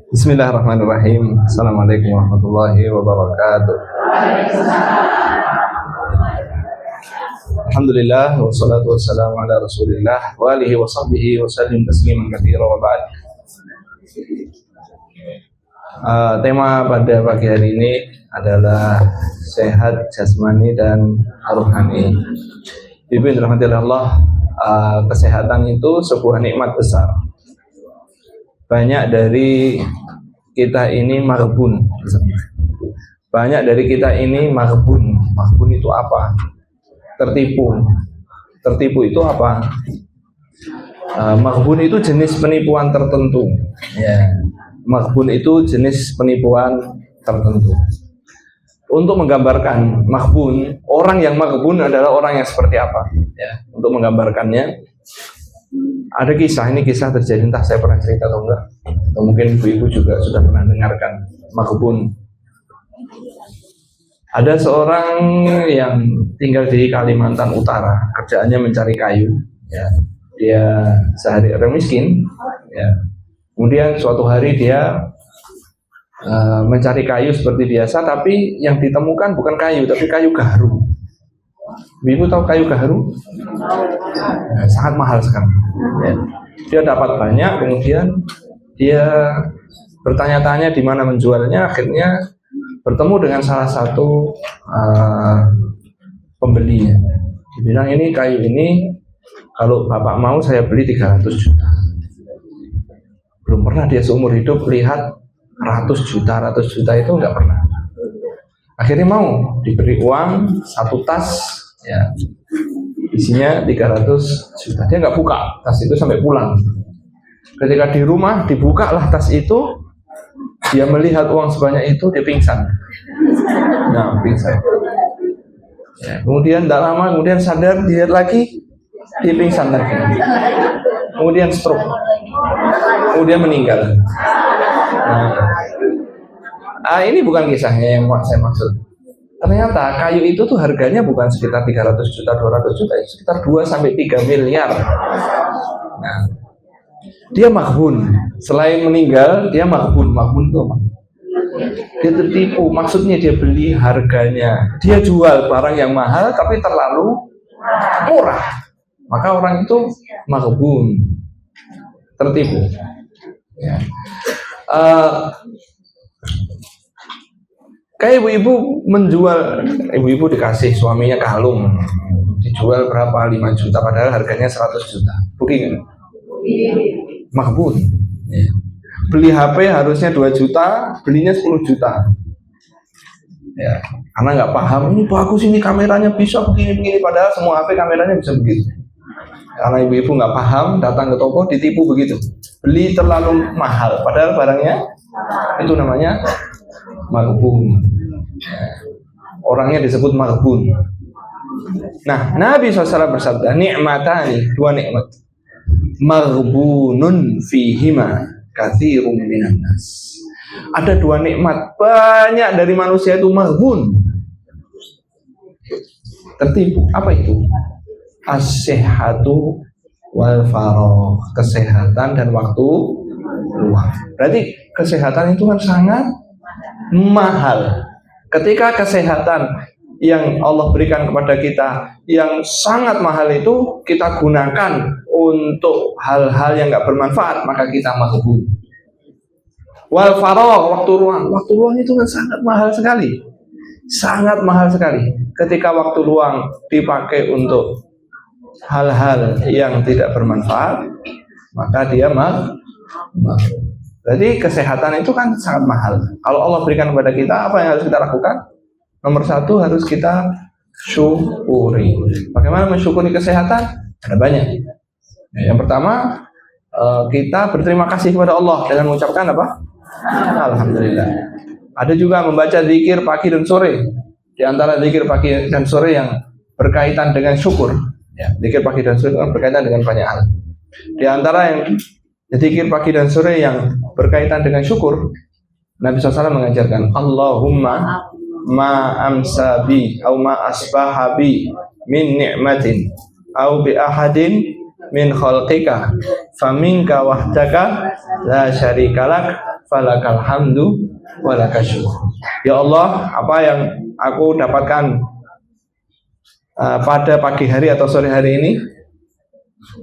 Bismillahirrahmanirrahim. Assalamualaikum warahmatullahi wabarakatuh. Alhamdulillah wassalatu wassalamu ala Rasulillah wa alihi wa sahbihi wa sallim tasliman katsira wa ba'd. Tema pada pagi hari ini adalah sehat jasmani dan rohani. Ibu yang dirahmati Allah, kesehatan itu sebuah nikmat besar. Banyak dari kita ini maghbun. Banyak dari kita ini maghbun. Maghbun itu apa? Tertipu. Tertipu itu apa? Maghbun itu jenis penipuan tertentu. Ya. Maghbun itu jenis penipuan tertentu. Untuk menggambarkan maghbun, orang yang maghbun adalah orang yang seperti apa? Ya. Untuk menggambarkannya, ada kisah, ini kisah terjadi, entah saya pernah cerita atau enggak, atau mungkin ibu-ibu juga sudah pernah dengarkan maghbun. Ada seorang yang tinggal di Kalimantan Utara, kerjaannya mencari kayu, ya. Dia sehari orang miskin, ya. Kemudian suatu hari dia mencari kayu seperti biasa, tapi yang ditemukan bukan kayu, tapi kayu gaharu. Ibu tahu kayu gaharu? Sangat mahal sekali. Ya. Dia dapat banyak, kemudian dia bertanya-tanya di mana menjualnya. Akhirnya bertemu dengan salah satu pembelinya. Dia bilang, ini kayu ini kalau bapak mau saya beli 300 juta. Belum pernah dia seumur hidup lihat 100 juta itu enggak pernah. Akhirnya mau diberi uang satu tas, ya, isinya 300 juta. Dia nggak buka tas itu sampai pulang. Ketika di rumah dibukalah tas itu, dia melihat uang sebanyak itu, dia pingsan. Nah, pingsan. Ya, kemudian tidak lama, kemudian sadar, dilihat lagi, dia pingsan lagi. Kemudian stroke. Kemudian meninggal. Nah, ini bukan kisahnya yang saya maksud. Ternyata kayu itu tuh harganya bukan sekitar 300 juta, 200 juta, sekitar 2-3 miliar. Nah, dia maghbun. Selain meninggal, dia maghbun. Maghbun itu apa? Dia tertipu. Maksudnya dia beli harganya, dia jual barang yang mahal tapi terlalu murah. Maka orang itu maghbun, tertipu. Ya. Kayak ibu-ibu menjual, ibu-ibu dikasih suaminya kalung, dijual berapa? 5 juta, padahal harganya 100 juta. Rugi nggak? Maghbun. Ya. Beli HP harusnya 2 juta, belinya 10 juta. Ya, karena nggak paham, ini bagus, ini kameranya bisa begini-begini, padahal semua HP kameranya bisa begitu. Karena ibu-ibu nggak paham, datang ke toko ditipu begitu. Beli terlalu mahal, padahal barangnya itu namanya maghbun. Orangnya disebut maghbun. Nah, Nabi SAW bersabda, nikmatani, 2 nikmat, maghbunun fihima katsirun minan nas. Ada 2 nikmat, banyak dari manusia itu maghbun, tertipu. Apa itu? As-sihhatu wal faragh, kesehatan dan waktu luang. Berarti kesehatan itu kan sangat mahal. Ketika kesehatan yang Allah berikan kepada kita yang sangat mahal itu kita gunakan untuk hal-hal yang nggak bermanfaat, maka kita maghbun. Wal faragh, waktu luang. Waktu luang itu kan sangat mahal sekali. Sangat mahal sekali. Ketika waktu luang dipakai untuk hal-hal yang tidak bermanfaat, maka dia maghbun. Jadi kesehatan itu kan sangat mahal. Kalau Allah berikan kepada kita, apa yang harus kita lakukan? Nomor 1, harus kita syukuri. Bagaimana mensyukuri kesehatan? Ada banyak. Yang pertama, kita berterima kasih kepada Allah dengan mengucapkan apa? Alhamdulillah. Ada juga membaca zikir pagi dan sore. Di antara zikir pagi dan sore yang berkaitan dengan syukur. Ya, zikir pagi dan sore berkaitan dengan banyak hal. Di antara yang zikir pagi dan sore yang berkaitan dengan syukur, Nabi SAW mengajarkan, Allahumma ma amsa bi au ma asbaha bi min ni'matin au bi ahadin min khalqika faminka wahdaka la syarikalak falakal hamdu walakal syukur. Ya Allah, apa yang aku dapatkan pada pagi hari atau sore hari ini,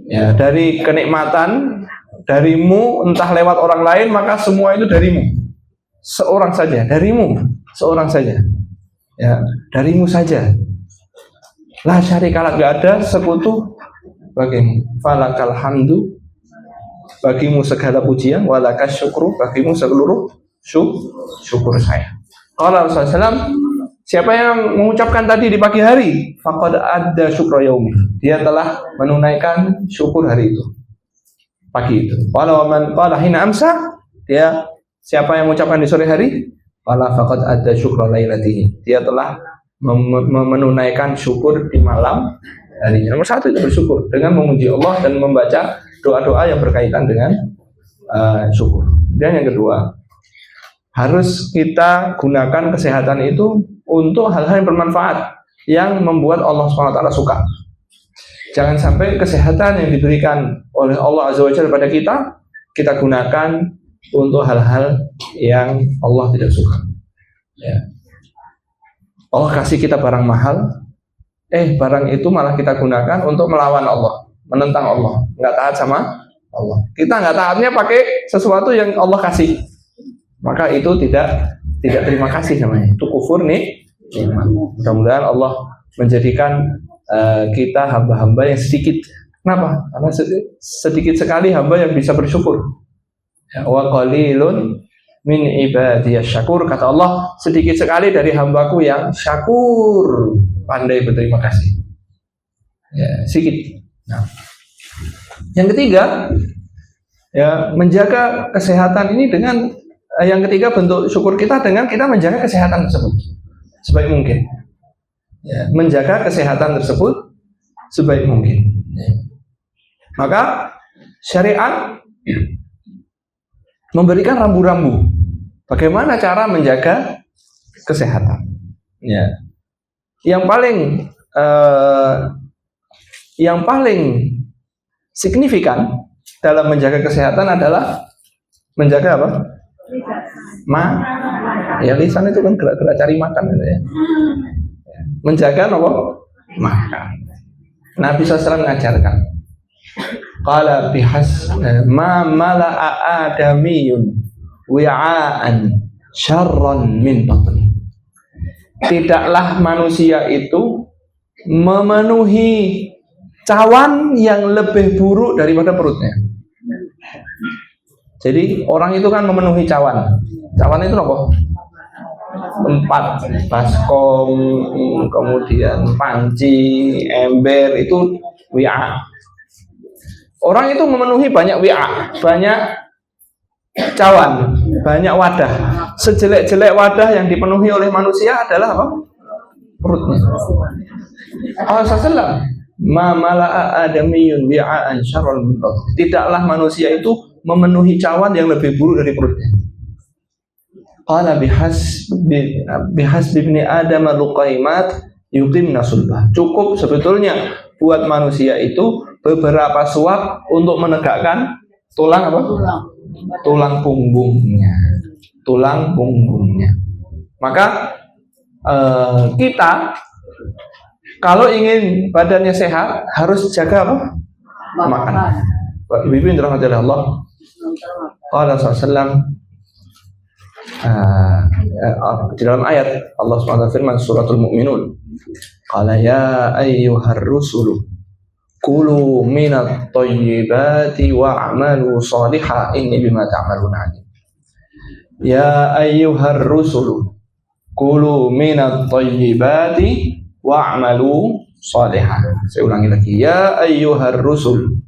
ya, dari kenikmatan darimu, entah lewat orang lain, maka semua itu darimu. Seorang saja, darimu, seorang saja. Ya, darimu saja. La syarikalah, gak ada sekutu bagimu. Falakal hamdu, bagimu segala pujian, walakal syukru, bagimu seluruh syukur saya. Qala Rasulullah SAW, siapa yang mengucapkan tadi di pagi hari, faqad adda syukra yaumi, dia telah menunaikan syukur hari itu, pagi itu. Qala man qala hina amsa, dia siapa yang mengucapkan di sore hari, qala faqad adda syukra lailatihi, dia telah menunaikan syukur di malam harinya. Nomor satu itu bersyukur dengan memuji Allah dan membaca doa-doa yang berkaitan dengan syukur. Dan yang kedua, harus kita gunakan kesehatan itu untuk hal-hal yang bermanfaat, yang membuat Allah SWT suka. Jangan sampai kesehatan yang diberikan oleh Allah Azza wa Jalla pada kita gunakan untuk hal-hal yang Allah tidak suka. Ya. Allah kasih kita barang mahal, barang itu malah kita gunakan untuk melawan Allah, menentang Allah, nggak taat sama Allah. Kita nggak taatnya pakai sesuatu yang Allah kasih, maka itu tidak terima kasih namanya. Itu kufur nih. Mudah-mudahan Allah menjadikan kita hamba-hamba yang sedikit. Kenapa? Karena sedikit sekali hamba yang bisa bersyukur. Wa qalilun min ibadiyas syakur, kata Allah, sedikit sekali dari hambaku yang syakur, pandai berterima kasih. Ya, sedikit. Nah, yang ketiga, ya, menjaga kesehatan ini dengan yang ketiga bentuk syukur kita dengan kita menjaga kesehatan tersebut sebaik mungkin. Ya, menjaga kesehatan tersebut sebaik mungkin. Ya. Maka syariat memberikan rambu-rambu bagaimana cara menjaga kesehatan. Ya. Yang paling signifikan dalam menjaga kesehatan adalah menjaga apa? Ya, lisan itu kan gerak-gerak cari makan gitu ya. Menjaga apa? Makan. Nabi SAW mengajarkan, qala bihas ma mala'a adamiyun wi'aan syarran min batni. Tidaklah manusia itu memenuhi cawan yang lebih buruk daripada perutnya. Jadi orang itu kan memenuhi cawan. Cawan itu apa? Tempat baskom, kemudian panci, ember, itu wi'a. Orang itu memenuhi banyak wi'a, banyak cawan, banyak wadah. Sejelek-jelek wadah yang dipenuhi oleh manusia adalah apa? Perutnya. Rasulullah, ma mala'a adamiyun wi'a'an syarran min batni. Tidaklah manusia itu memenuhi cawan yang lebih buruk dari perutnya. Qala bihasbi ibni adam luqaimat yuqimna sulbah. Cukup sebetulnya buat manusia itu beberapa suap untuk menegakkan tulang apa? Tulang punggungnya. Tulang punggungnya. Maka kita kalau ingin badannya sehat harus jaga apa? Makan. Ibu-ibu yang dirahmati oleh Allah. Qala sallallahu di dalam ayat Allah SWT firman suratul Mu'minun, qala ya ayyuhar rusulu kulu minat thayyibati wa'malu shalihan inni bima ta'maluna alim. Ya ayyuhar rusulu kulu minat thayyibati wa'malu shalihan. Saya ulangi lagi, ya ayyuhar rusul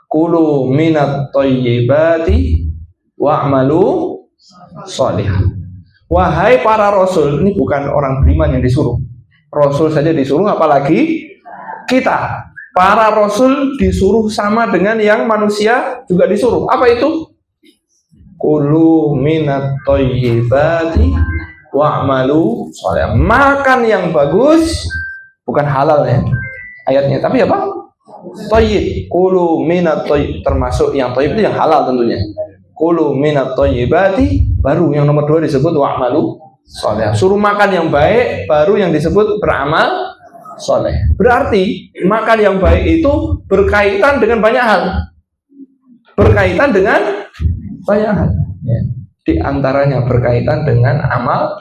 kulu minat thayyibati wa'malu shalihan. Wahai para rasul, ini bukan orang beriman yang disuruh. Rasul saja disuruh, apalagi kita. Para rasul disuruh sama dengan yang manusia juga disuruh. Apa itu? Kulu minat thayyibati wa'malu shalihan. Makan yang bagus, bukan halal ya ayatnya, tapi apa? Thayyib. Kulu minat thayyib, termasuk yang thayyib itu yang halal tentunya. kulu minat thayyibati, baru yang nomor 2 disebut wa'malu sholeh. Suruh makan yang baik, baru yang disebut beramal sholeh. Berarti makan yang baik itu berkaitan dengan banyak hal. Berkaitan dengan banyak hal. Ya. Di antaranya berkaitan dengan amal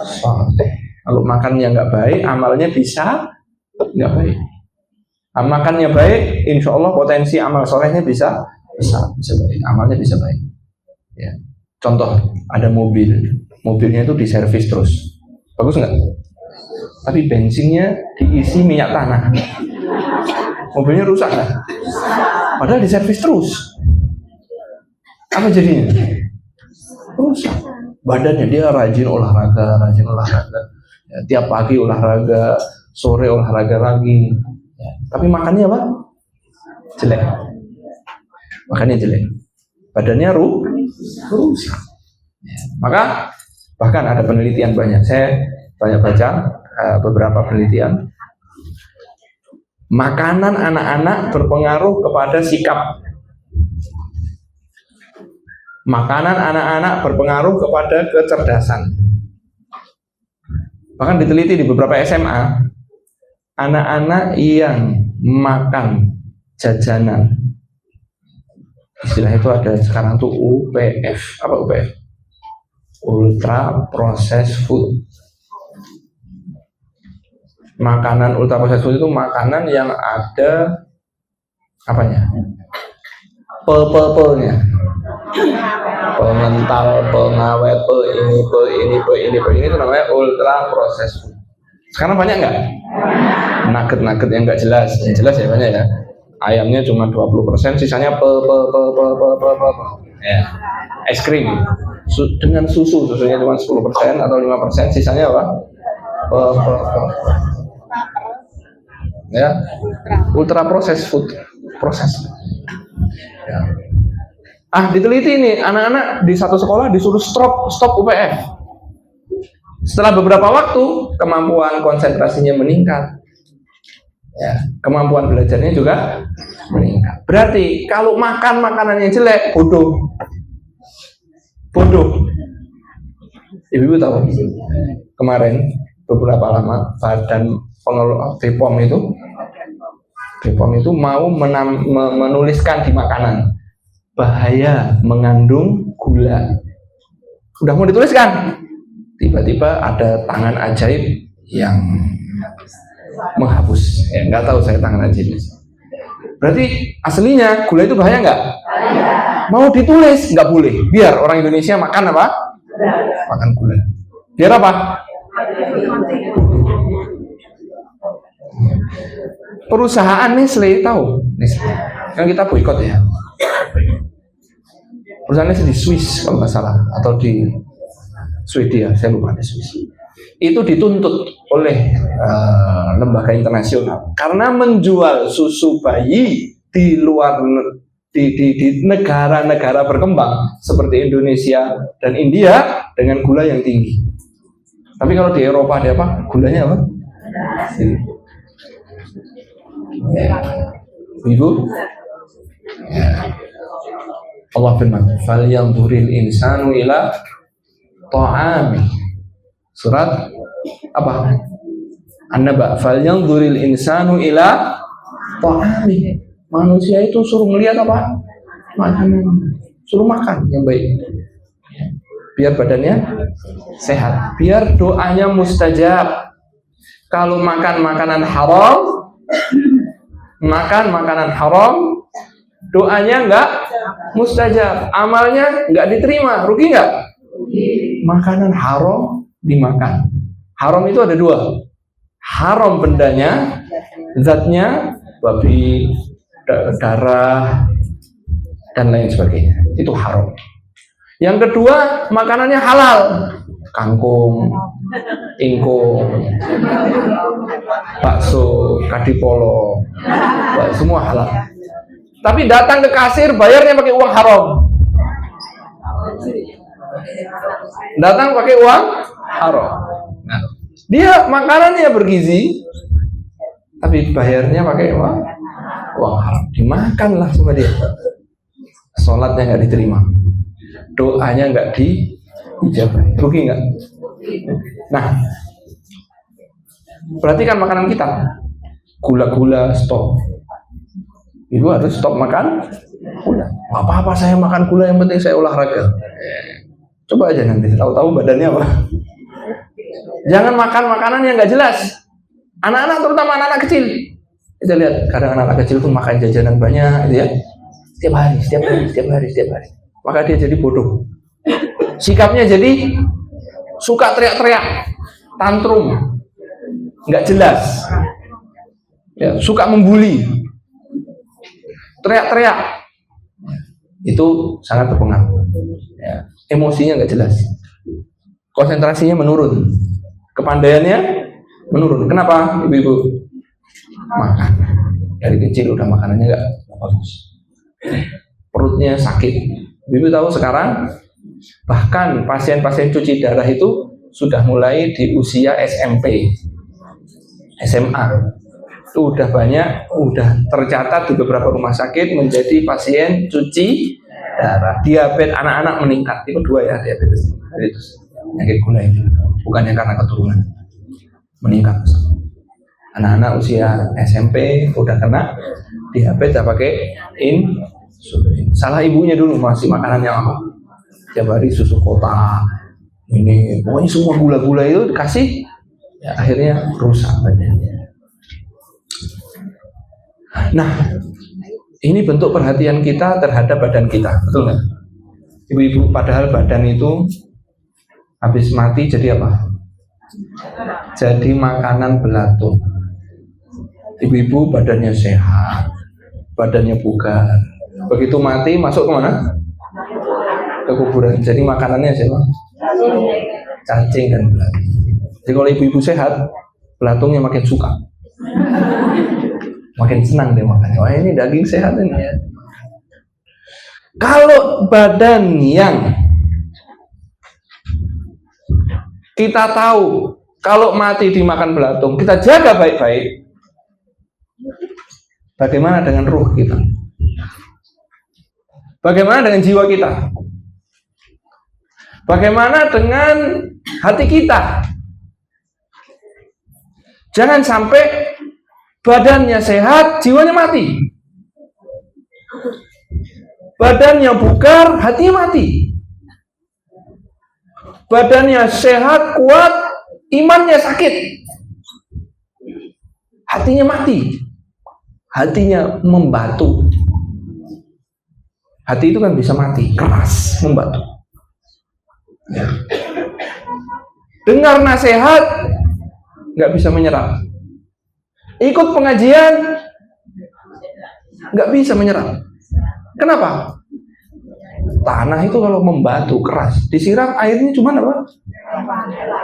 sholeh. Kalau makannya nggak baik, amalnya bisa nggak baik. Makannya baik, insya Allah potensi amal solehnya bisa baik, amalnya bisa baik. Ya. Contoh, ada mobilnya itu diservis terus, bagus nggak? Tapi bensinnya diisi minyak tanah, mobilnya rusak nggak? Padahal diservis terus, apa jadinya? Rusak. Badannya dia rajin olahraga. Ya, tiap pagi olahraga, sore olahraga lagi. Ya, tapi makannya apa? Jelek. Makannya jelek. Badannya rusak. Ya, maka bahkan ada penelitian banyak. Saya banyak baca beberapa penelitian. Makanan anak-anak berpengaruh kepada sikap. Makanan anak-anak berpengaruh kepada kecerdasan. Bahkan diteliti di beberapa SMA, anak-anak yang makan jajanan, istilah itu ada sekarang tuh UPF. Apa UPF? Ultra Processed Food. Makanan ultra processed food itu makanan yang ada apanya? Pel-nya. Pengental, pengawet, ini itu namanya ultra processed food. Sekarang banyak nggak? Nugget yang nggak jelas, yang jelas ya banyak ya. Ayamnya cuma 20%, sisanya ya. Es krim dengan susunya cuma 10% atau 5%, sisanya apa? Ya, ultra processed food, proses. Ya. Diteliti ini, anak-anak di satu sekolah disuruh stop UPF. Setelah beberapa waktu, kemampuan konsentrasinya meningkat. Ya, kemampuan belajarnya juga meningkat. Berarti kalau makan makanan yang jelek, bodoh. Ibu tahu kemarin beberapa lama badan pengelola BPOM itu mau menuliskan di makanan bahaya mengandung gula. Udah mau dituliskan, tiba-tiba ada tangan ajaib yang menghapus. Ya, nggak tahu saya tangan ajaib. Berarti aslinya gula itu bahaya nggak? Mau ditulis nggak boleh. Biar orang Indonesia makan apa? Makan gula. Biar apa? Perusahaan Nestle tahu? Nestle. Kan kita boikot ya. Perusahaannya di Swiss kalau nggak salah, atau di Swedia, saya lupa, di Swiss. Itu dituntut oleh lembaga internasional karena menjual susu bayi di luar di negara-negara berkembang seperti Indonesia dan India dengan gula yang tinggi. Tapi kalau di Eropa ada apa? Gulanya apa? Ibu? Ya. Allah firman, "Falyanzuril insanu ila ta'ami." Surat apa? An-Naba. "Falyanzuril insanu ila ta'ami." Manusia itu suruh melihat apa? Makanan. Suruh makan yang baik. Biar badannya sehat, biar doanya mustajab. Kalau makan makanan haram, doanya enggak mustajab, amalnya enggak diterima, rugi enggak? Makanan haram dimakan. Haram itu ada dua. Haram bendanya, zatnya, babi, darah, dan lain sebagainya. Itu haram. Yang kedua, makanannya halal. Kangkung, ingkung, bakso, kadipolo, semua halal. Tapi datang ke kasir, bayarnya pakai uang haram. Datang pakai uang haram. Nah, dia makanannya bergizi, tapi bayarnya pakai uang haram. Dimakanlah sama dia. Sholatnya nggak diterima. doanya nggak dijawab, rugi nggak? Nah, perhatikan makanan kita, gula-gula stop. Ibu harus stop makan gula. Apa-apa saya makan gula, yang penting saya olahraga. Coba aja nanti, tahu-tahu badannya apa. Jangan makan makanan yang nggak jelas. Anak-anak, terutama anak-anak kecil, kita lihat kadang anak-anak kecil tuh makan jajanan banyak, gitu ya. Setiap hari. Maka dia jadi bodoh. Sikapnya jadi suka teriak-teriak, tantrum, nggak jelas, ya, suka membuli, teriak-teriak. Itu sangat berpengaruh. Ya, emosinya nggak jelas, konsentrasinya menurun, kepandaiannya menurun. Kenapa, ibu-ibu? Makan dari kecil udah makanannya nggak bagus, perutnya sakit. Ibu tahu sekarang bahkan pasien-pasien cuci darah itu sudah mulai di usia SMP, SMA. Itu udah banyak, udah tercatat di beberapa rumah sakit menjadi pasien cuci darah. Diabetes anak-anak meningkat. Itu dua ya, diabetes penyakit gula itu, bukannya karena keturunan, meningkat. Anak-anak usia SMP udah kena diabetes, pakai insulin. Salah ibunya dulu, masih makanannya apa? Tiap hari susu kota, ini pokoknya semua gula-gula itu dikasih, ya, akhirnya rusak badannya. Nah, ini bentuk perhatian kita terhadap badan kita, betul nggak? Ibu-ibu, padahal badan itu habis mati jadi apa? Jadi makanan belatung. Ibu-ibu badannya sehat, badannya bugar. Begitu mati masuk kemana? Ke kuburan. Jadi makanannya siapa? Cacing dan belatung. Jadi kalau ibu-ibu sehat, belatungnya makin suka, makin senang dia makannya. Wah, ini daging sehat ini ya. Kalau badan yang kita tahu kalau mati dimakan belatung, kita jaga baik-baik, bagaimana dengan ruh kita? Bagaimana dengan jiwa kita? Bagaimana dengan hati kita? Jangan sampai badannya sehat, jiwanya mati. Badannya bugar, hatinya mati. Badannya sehat, kuat, imannya sakit, hatinya mati. Hatinya membatu. Hati itu kan bisa mati, keras, membatu. Ya. Dengar nasihat, nggak bisa menyerap. Ikut pengajian, nggak bisa menyerap. Kenapa? Tanah itu kalau membatu keras, disiram airnya cuma apa?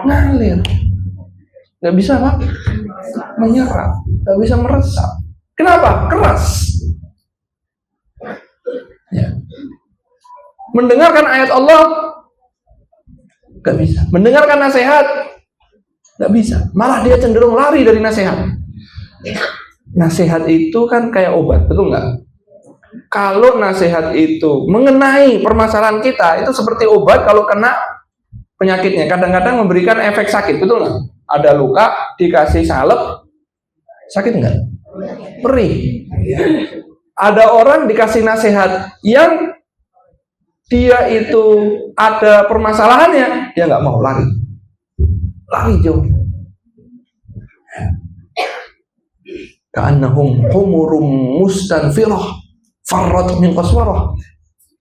Ngalir. Nggak bisa apa? Menyerap, nggak bisa meresap. Kenapa? Keras. Ya. Mendengarkan ayat Allah nggak bisa. Mendengarkan nasihat nggak bisa. Malah dia cenderung lari dari nasihat. Nasihat itu kan kayak obat, betul nggak? Kalau nasihat itu mengenai permasalahan kita, itu seperti obat kalau kena penyakitnya. Kadang-kadang memberikan efek sakit, betul nggak? Ada luka, dikasih salep, sakit nggak? Perih. Ada orang dikasih nasihat yang dia itu ada permasalahannya, dia nggak mau, lari jauh. Ka'annahum humurum mustanfirah farrat min qaswarah.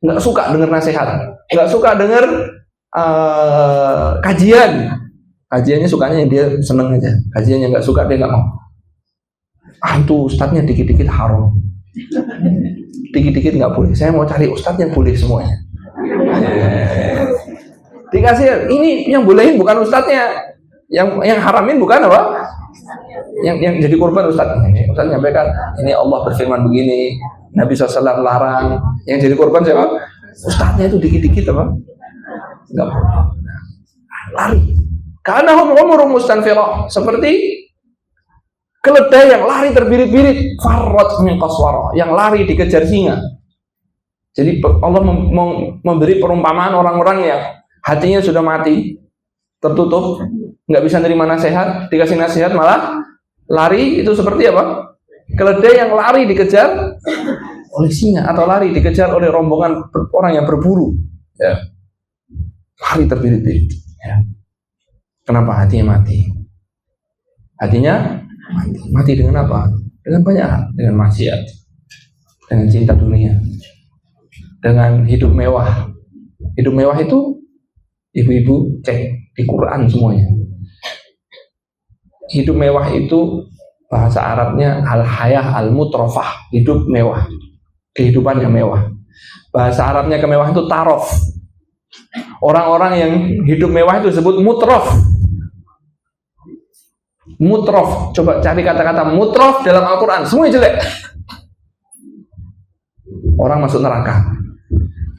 Nggak suka dengar nasihat, nggak suka dengar kajian. Kajiannya sukanya dia seneng aja, kajiannya nggak suka dia nggak mau. Itu ustadznya dikit-dikit haram, dikit-dikit nggak boleh. Saya mau cari ustadz yang boleh semuanya. Dikasih ini yang bolehin bukan ustadznya, yang haramin bukan apa? Yang jadi korban ustadz. Ustadz nyampaikan ini Allah berfirman begini, Nabi SAW larang. Yang jadi korban siapa? Ustadznya itu dikit-dikit apa? Nggak boleh. Lari. Karena humurum mustanfirah, seperti keledai yang lari terbirit-birit, farrat min qaswarah, yang lari dikejar singa. Jadi Allah memberi perumpamaan orang-orang yang hatinya sudah mati, tertutup, nggak bisa nerima nasihat, dikasih nasihat malah lari. Itu seperti apa? Keledai yang lari dikejar oleh singa, atau lari dikejar oleh rombongan orang yang berburu, ya. Lari terbirit-birit, ya. Kenapa hatinya mati? Hatinya mati dengan apa? Dengan banyak hal, dengan maksiat, dengan cinta dunia, dengan hidup mewah. Hidup mewah itu ibu-ibu cek di Quran semuanya. Hidup mewah itu bahasa Arabnya al-hayah al-mutrafah, hidup mewah, kehidupan yang mewah. Bahasa Arabnya kemewahan itu tarof. Orang-orang yang hidup mewah itu disebut mutrof. Mutrof, coba cari kata-kata mutrof dalam Al-Quran, semuanya jelek. Orang masuk neraka.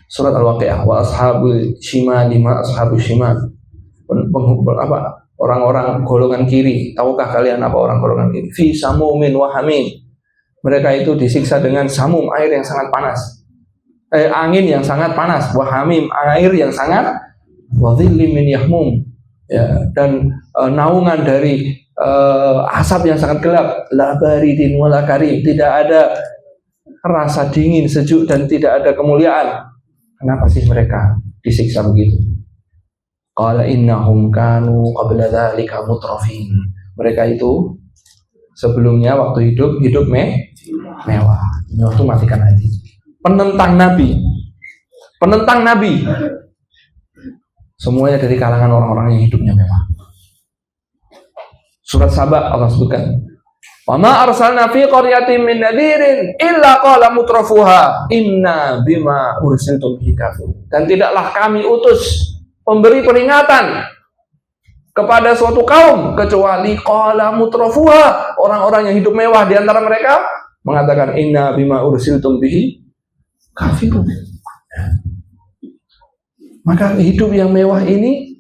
Surat Al-Waqi'ah, wa ashabul shimali ma ashabul shimal. Orang-orang golongan kiri. Tahukah kalian apa orang golongan kiri? Fi samumin wa hamim. Mereka itu disiksa dengan samum, air yang sangat panas. Angin yang sangat panas. Wa hamim, air yang sangat, wa dhillim min yahmum. Ya, dan naungan dari asap yang sangat gelap. La baridin wala karim. Tidak ada rasa dingin, sejuk, dan tidak ada kemuliaan. Kenapa sih mereka disiksa begitu? Qala innahum kanu qabla dzalika mutrafin. Mereka itu sebelumnya waktu hidup mewah. Mewah itu matikan hati. Penentang Nabi. Semuanya dari kalangan orang-orang yang hidupnya mewah. Surat Saba Allah sebutkan, wa ma arsalna fi qaryatin min nadirin illa qala mutrafuha inna bima ursiltum bihi kafirun. Dan tidaklah kami utus pemberi peringatan kepada suatu kaum kecuali qala mutrafuha, orang-orang yang hidup mewah di antara mereka mengatakan inna bima ursiltum bihi kafirun. Maka hidup yang mewah ini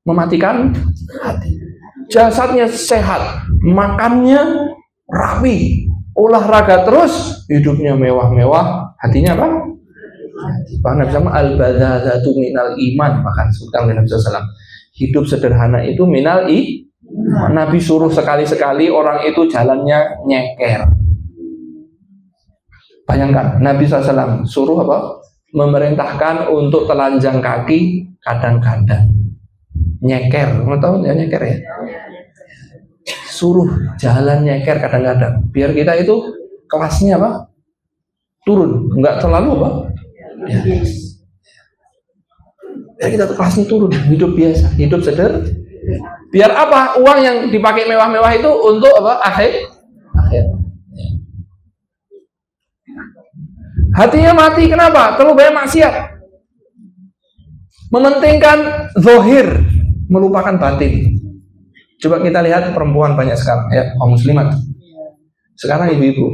mematikan hati. Jasadnya sehat, makannya rapi, olahraga terus, hidupnya mewah-mewah, hatinya apa? Bahkan Nabi SAW al-badazatu minal iman, bahkan sebutkan Nabi SAW, hidup sederhana itu minal iman. Nabi suruh sekali-sekali orang itu jalannya nyeker. Bayangkan Nabi SAW suruh apa? Memerintahkan untuk telanjang kaki kadang-kadang. Nyeker, mau tahu ya nyeker ya? Suruh jalan nyeker kadang-kadang, biar kita itu kelasnya apa? Turun, nggak terlalu apa? Ya kita kelasnya turun, hidup biasa, hidup sederhana. Biar apa? Uang yang dipakai mewah-mewah itu untuk apa? Akhir. Hatinya mati, kenapa? Terlalu banyak maksiat. Mementingkan zahir, melupakan batin. Coba kita lihat perempuan banyak sekarang, ya, kaum muslimat. Sekarang ibu-ibu,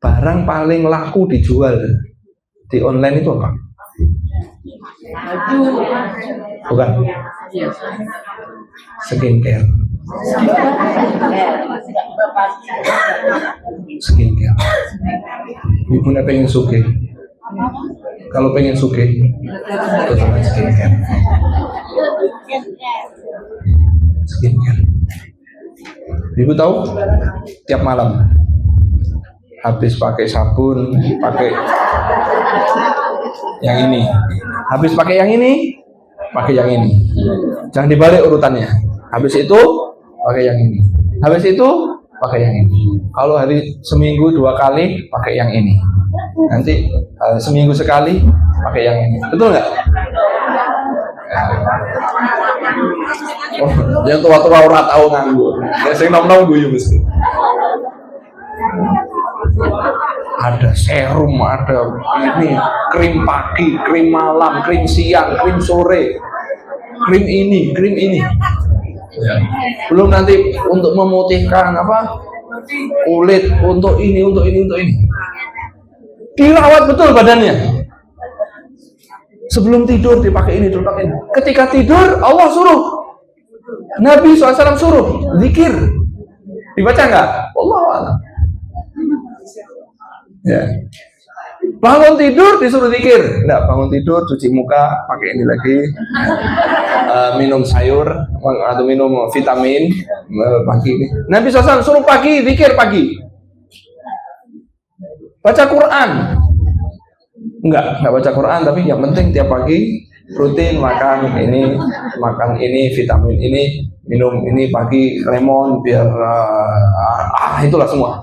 barang paling laku dijual di online itu apa? Bukan. Skincare. Ibu nak pengen sugih. Kalau pengen sugih, itu sama skincare. Ibu tahu, tiap malam habis pakai sabun, pakai yang ini, habis pakai yang ini, pakai yang ini. Jangan dibalik urutannya. Habis itu pakai yang ini, habis itu pakai yang ini. Kalau hari seminggu 2 kali pakai yang ini, nanti seminggu sekali pakai yang ini. Betul nggak? Oh, yang tua-tua ora tahu nganggur. Ya sing nom-nom guyu mesti. Ada serum, ada ini, krim pagi, krim malam, krim siang, krim sore, krim ini, krim ini. Ya. Belum nanti untuk memutihkan apa? Kulit, untuk ini, untuk ini, untuk ini. Dirawat betul badannya. Sebelum tidur dipakai ini, dipakai ini. Ketika tidur Allah suruh, Nabi SAW suruh zikir. Dibaca nggak? Wallahu a'lam. Ya. Bangun tidur disuruh zikir. Enggak, bangun tidur cuci muka, pakai ini lagi. Minum sayur atau minum vitamin pagi. Nabi SAW suruh pagi zikir pagi. Baca Quran. Enggak baca Quran, tapi yang penting tiap pagi rutin makan ini vitamin ini, minum ini pagi lemon biar itulah semua.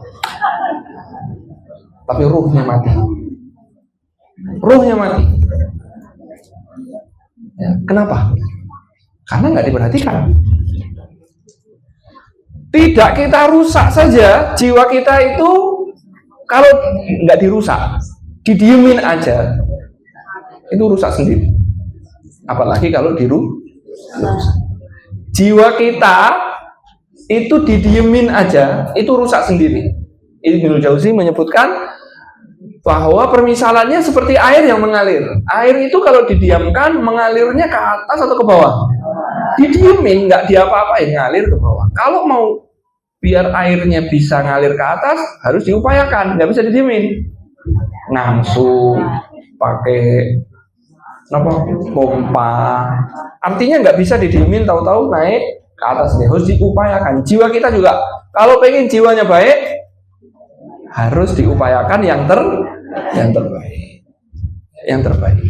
Tapi ruhnya mati. Ya, kenapa? Karena nggak diperhatikan. Tidak kita rusak saja jiwa kita itu, kalau nggak dirusak, didiemin aja, itu rusak sendiri. Apalagi kalau dirusak. Jiwa kita itu didiemin aja, itu rusak sendiri. Ibnu Jauzi menyebutkan bahwa permisalannya seperti air yang mengalir. Air itu kalau didiamkan mengalirnya ke atas atau ke bawah. Didiemin, nggak diapa-apain, ngalir ke bawah. Kalau mau biar airnya bisa ngalir ke atas, harus diupayakan, nggak bisa didiemin. Ngangsu, pakai pompa. Artinya nggak bisa didiemin, tahu-tahu naik ke atas nih. Harus diupayakan. Jiwa kita juga, kalau pengen jiwanya baik, harus diupayakan yang terbaik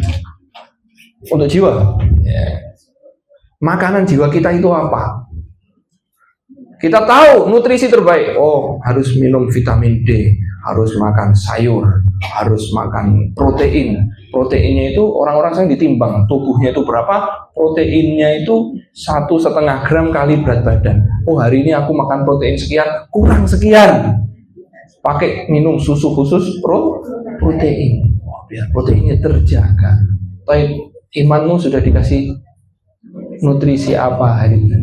untuk jiwa. Makanan jiwa kita itu apa? Kita tahu nutrisi terbaik. Oh, harus minum vitamin D, harus makan sayur, harus makan protein. Proteinnya itu orang-orang yang ditimbang tubuhnya itu berapa? Proteinnya itu 1,5 gram kali berat badan. Oh, hari ini aku makan protein sekian, kurang sekian. Pakai minum susu khusus protein. Biar proteinnya terjaga. Tapi imanmu sudah dikasih nutrisi apa hari ini?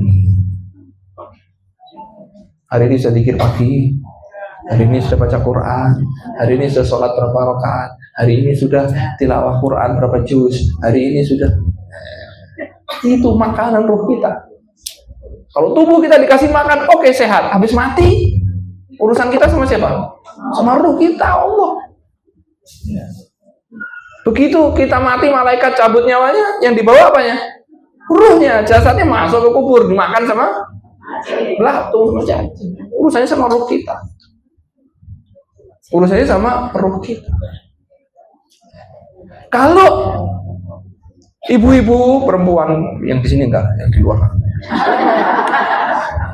Hari ini sudah zikir pagi, hari ini sudah baca Quran, hari ini sudah sholat berapa rakaat, hari ini sudah tilawah Quran berapa juz, hari ini sudah. Itu makanan ruh kita. Kalau tubuh kita dikasih makan, oke, sehat. Habis mati, urusan kita sama siapa? Sama ruh kita, Allah. Begitu kita mati, malaikat cabut nyawanya, yang dibawa apanya? Ruhnya. Jasadnya masuk ke kubur, dimakan sama belatung, sama cacing. Urusannya sama ruh kita. Urusannya sama ruh kita. Kalau ibu-ibu perempuan yang di sini enggak, yang di luar.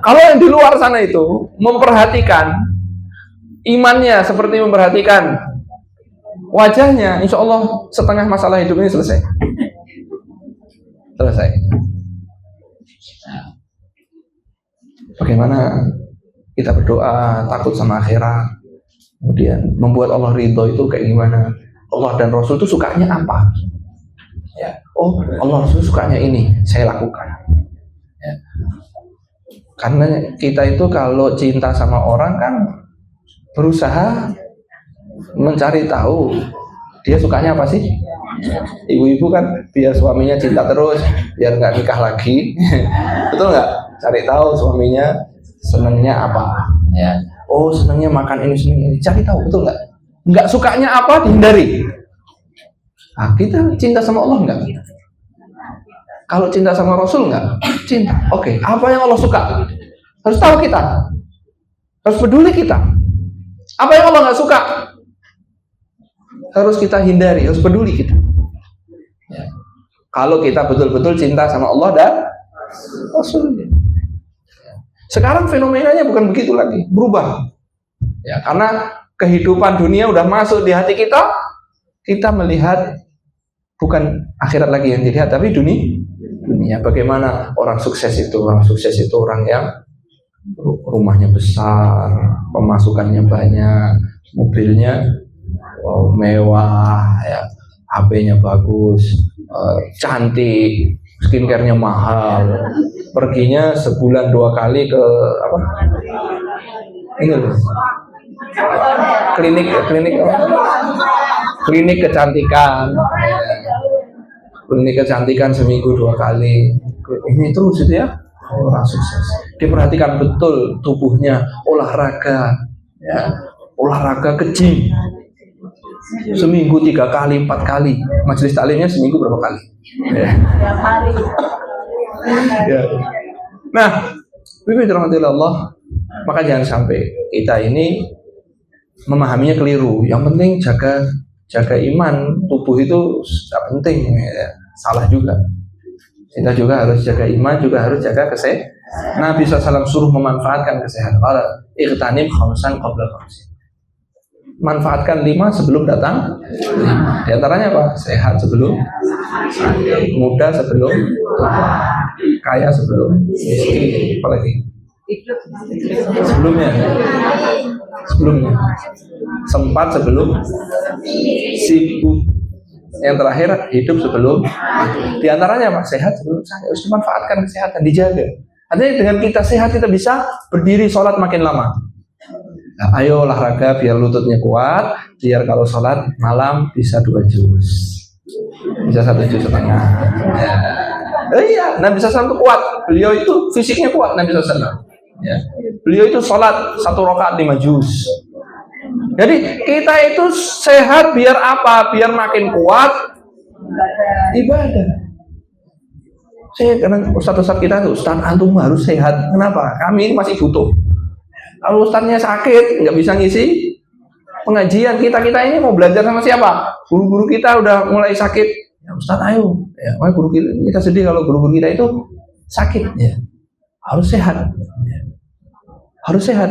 Kalau yang di luar sana itu memperhatikan imannya seperti memperhatikan wajahnya, insya Allah setengah masalah hidup ini selesai. Bagaimana kita berdoa takut sama akhirat, kemudian membuat Allah ridho itu kayak gimana? Allah dan Rasul itu sukanya apa? Ya. Oh, Allah Rasul sukanya ini, saya lakukan. Ya. Karena kita itu kalau cinta sama orang kan berusaha mencari tahu dia sukanya apa sih. Ibu-ibu kan biar suaminya cinta terus, biar nggak nikah lagi. Betul nggak? Cari tahu suaminya senangnya apa. Ya. Oh, senangnya makan ini, senangnya ini. Cari tahu, betul nggak? Nggak sukanya apa, dihindari. Nah, kita cinta sama Allah nggak? Kalau cinta sama Rasul nggak? Cinta. Oke. Apa yang Allah suka? Harus tahu kita. Harus peduli kita. Apa yang Allah nggak suka? Harus kita hindari, harus peduli kita. Ya. Kalau kita betul-betul cinta sama Allah dan Rasulnya. Sekarang fenomenanya bukan begitu lagi, berubah. Ya, karena kehidupan dunia udah masuk di hati kita, kita melihat bukan akhirat lagi yang dilihat, tapi dunia. Bagaimana orang sukses itu? Orang sukses itu orang yang rumahnya besar, pemasukannya banyak, mobilnya mewah, ya, HP-nya bagus, cantik, skincare-nya mahal, perginya sebulan 2 kali ke apa? Ini loh, klinik kecantikan, klinik kecantikan seminggu 2 kali. Ini terus itu ya, orang sukses. Diperhatikan betul tubuhnya, olahraga, ya, olahraga ke gym. Seminggu 3 kali, 4 kali. Majelis taklimnya seminggu berapa kali? Ya. Ya. Nah, Bibi dirahmati Allah, maka jangan sampai kita ini memahaminya keliru. Yang penting jaga iman, tubuh itu penting. Ya. Salah juga. Kita juga harus jaga iman, juga harus jaga kesehatan. Nabi SAW suruh memanfaatkan kesehatan. Iqtanim khamsan qabla khamsin. Manfaatkan 5 sebelum datang 5. Di antaranya apa? Sehat sebelum sakit, muda sebelum kaya sebelum miskin, apalagi sebelumnya sempat sebelum sibuk, yang terakhir hidup sebelum. Di antaranya apa? Sehat sebelum sakit. Harus dimanfaatkan kesehatan, dijaga. Artinya dengan kita sehat kita bisa berdiri sholat makin lama. Nah, ayo olahraga biar lututnya kuat, biar kalau sholat malam bisa 2 juz, bisa 1,5 juz. Ya. Iya, Nabi SAW kuat. Beliau itu fisiknya kuat, Nabi SAW. Ya. Beliau itu sholat 1 rakaat 5 juz. Jadi kita itu sehat biar apa? Biar makin kuat ibadah. Saya kadang ustaz-ustaz kita tuh, Ustaz antum harus sehat. Kenapa? Kami ini masih butuh. Kalau ustaznya sakit, nggak bisa ngisi pengajian, kita ini mau belajar sama siapa? Guru-guru kita udah mulai sakit. Ya Ustaz ayo, ya, guru kita sedih kalau guru-guru kita itu sakit. Ya. Harus sehat, ya. Harus sehat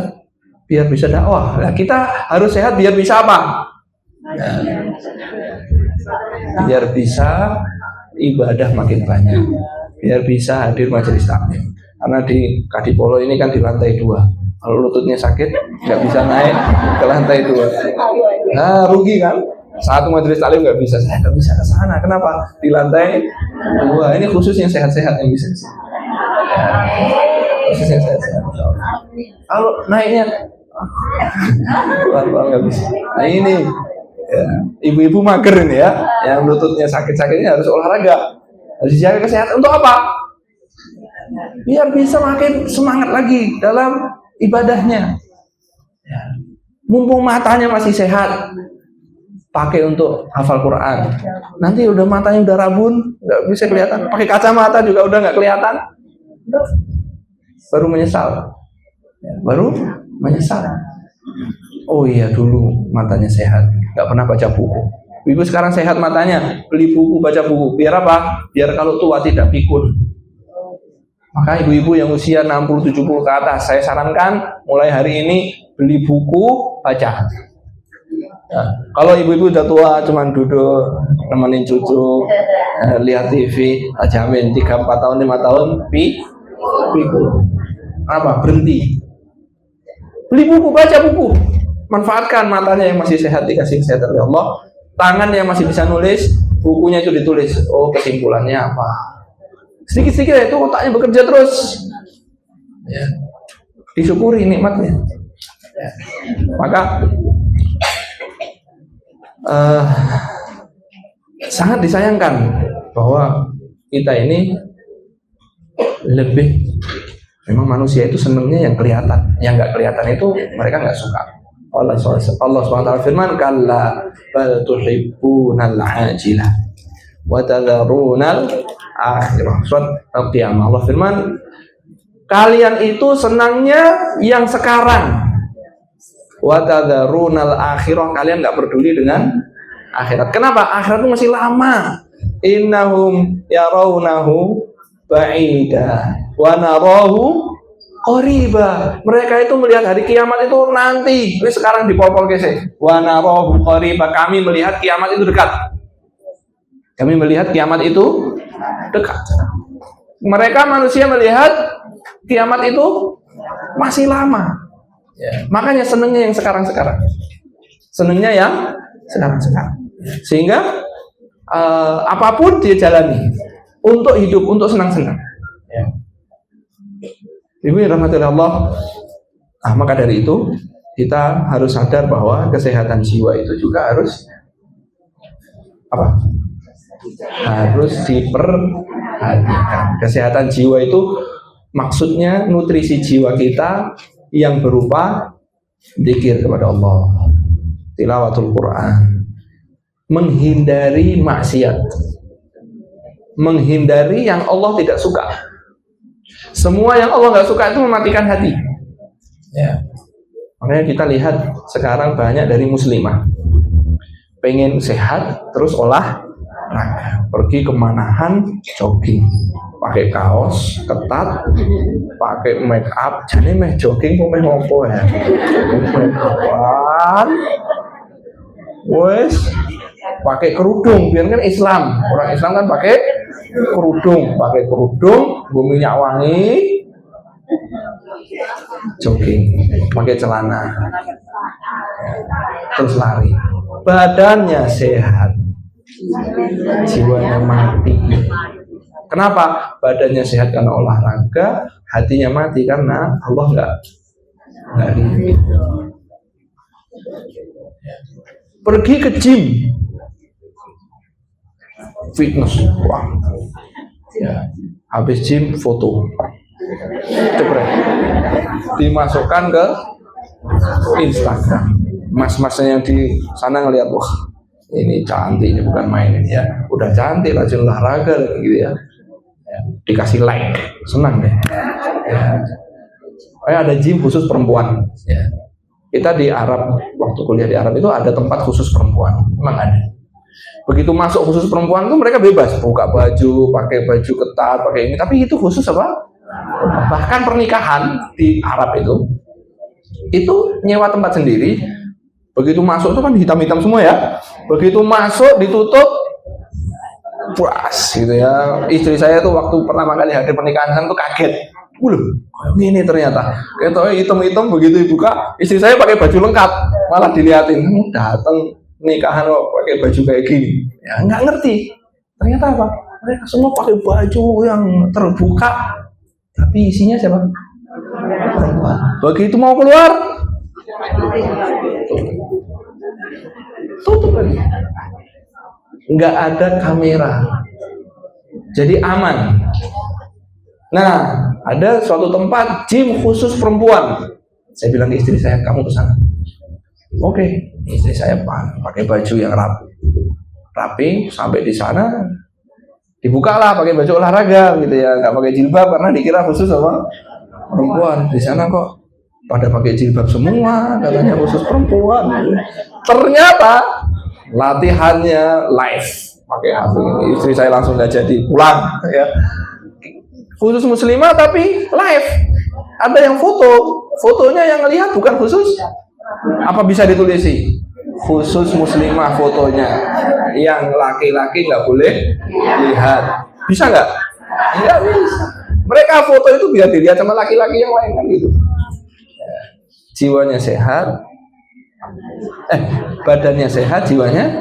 biar bisa dakwah. Nah, kita harus sehat biar bisa apa? Ya. Biar bisa ibadah makin banyak, biar bisa hadir majelis taklim. Karena di Kadipolo ini kan di lantai 2. Kalau lututnya sakit, nggak bisa naik ke lantai 2. Nah, rugi kan? Satu majelis taklim nggak bisa, saya nggak bisa ke sana. Kenapa? Di lantai 2. Ini khusus yang sehat-sehat yang bisa ke sini. Khusus yang sehat-sehat. Kalau naiknya, pelan-pelan nggak bisa. Nah ini, ya, ibu-ibu mager ini ya, yang lututnya sakit-sakitnya harus olahraga, harus dijaga kesehatan. Untuk apa? Biar bisa makin semangat lagi dalam ibadahnya. Ya. Mumpung matanya masih sehat, pakai untuk hafal Quran. Nanti udah matanya udah rabun, nggak bisa kelihatan. Pakai kacamata juga udah nggak kelihatan. Udah. Baru menyesal. Ya, baru menyesal. Oh iya dulu matanya sehat, nggak pernah baca buku. Ibu sekarang sehat matanya, beli buku, baca buku. Biar apa? Biar kalau tua tidak pikun. Maka ibu-ibu yang usia 60-70 ke atas, saya sarankan mulai hari ini beli buku, baca. Ya, kalau ibu-ibu udah tua, cuman duduk, nemenin cucu, lihat TV, jamin 3, 4 tahun, 5 tahun, pikun. Apa? Berhenti. Beli buku, baca buku. Manfaatkan matanya yang masih sehat, dikasih kesehatan oleh Allah. Tangan yang masih bisa nulis, bukunya itu ditulis. Oh, kesimpulannya apa? Sedikit-sedikit itu otaknya bekerja terus. Ya. Disyukuri nikmatnya. Ya. Maka sangat disayangkan bahwa kita ini lebih, memang manusia itu senangnya yang kelihatan, yang nggak kelihatan itu mereka nggak suka. Allah SWT firman, kalla bal tuhibbunal ajilah wa tadharunal akhirah. Surat Al-Qiyamah Allah firman, kalian itu senangnya yang sekarang, wa tadharunal akhirah, kalian nggak peduli dengan akhirat. Kenapa? Akhirat itu masih lama. Innahum yarawnahu ba'ida wa narahu qariba. Mereka itu melihat hari kiamat itu nanti. Ini sekarang dipopol kese. Wa narahu qariba, kami melihat kiamat itu dekat. Kami melihat kiamat itu dekat. Mereka manusia melihat kiamat itu masih lama. Ya. Makanya senengnya yang sekarang-sekarang. Senengnya yang sekarang-sekarang. Sehingga apapun dia jalani untuk hidup, untuk senang-senang. Ya. Ibu yang rahmati Allah, maka dari itu kita harus sadar bahwa kesehatan jiwa itu juga harus apa? Harus diperhatikan. Kesehatan jiwa itu maksudnya nutrisi jiwa kita yang berupa dzikir kepada Allah, tilawatul Quran, menghindari maksiat, menghindari yang Allah tidak suka. Semua yang Allah nggak suka itu mematikan hati. Ya. Makanya kita lihat sekarang banyak dari muslimah pengen sehat terus olahraga, pergi kemanahan jogging, pakai kaos ketat, pakai make up, jadi meh jogging kok meh ngopo ya, make upan, wes pakai kerudung, biar kan Islam, orang Islam kan pakai kerudung, minyak wangi, jogging, pakai celana, terus lari, badannya sehat, jiwanya mati. Kenapa? Badannya sehat karena olahraga, hatinya mati karena Allah nggak ridho. Pergi ke gym, fitness, wah, ya. Habis gym foto, cepret, dimasukkan ke Instagram. Mas-masnya yang di sana ngelihat, wah ini cantik, ini bukan main ini ya, udah cantik, rajin olahraga gitu ya. Dikasih like, senang deh. Ya. Kayak ada gym khusus perempuan. Ya. Kita di Arab, waktu kuliah di Arab itu ada tempat khusus perempuan, memang ada. Begitu masuk khusus perempuan itu mereka bebas buka baju, pakai baju ketat, pakai ini. Tapi itu khusus apa? Bahkan pernikahan di Arab itu nyewa tempat sendiri. Begitu masuk itu kan hitam-hitam semua ya. Begitu masuk ditutup, puas gitu ya. Istri saya tuh waktu pertama kali hadir pernikahan saya tuh kaget. Ini ternyata kita hitam-hitam, begitu dibuka, istri saya pakai baju lengkap, malah diliatin, datang nikahan kok pakai baju kayak gini. Ya nggak ngerti. Ternyata apa? Mereka semua pakai baju yang terbuka, tapi isinya siapa? Perempuan. Begitu mau keluar, tutup lagi. Nggak ada kamera, jadi aman. Nah, ada suatu tempat gym khusus perempuan. Saya bilang ke istri saya, kamu ke sana. Oke, istri saya pakai baju yang rapi, sampai di sana dibukalah pakai baju olahraga gitu ya, nggak pakai jilbab karena dikira khusus apa perempuan. Di sana kok pada pakai jilbab semua, katanya khusus perempuan. Ternyata latihannya live pakai HP. Istri saya langsung nggak jadi pulang ya. Khusus muslimah tapi live. Ada yang fotonya yang lihat bukan khusus. Apa bisa ditulis sih? Khusus muslimah fotonya, yang laki-laki nggak boleh lihat. Bisa nggak? Nggak bisa. Mereka foto itu biar dilihat sama laki-laki yang lain kan gitu. Jiwanya sehat, badannya sehat, jiwanya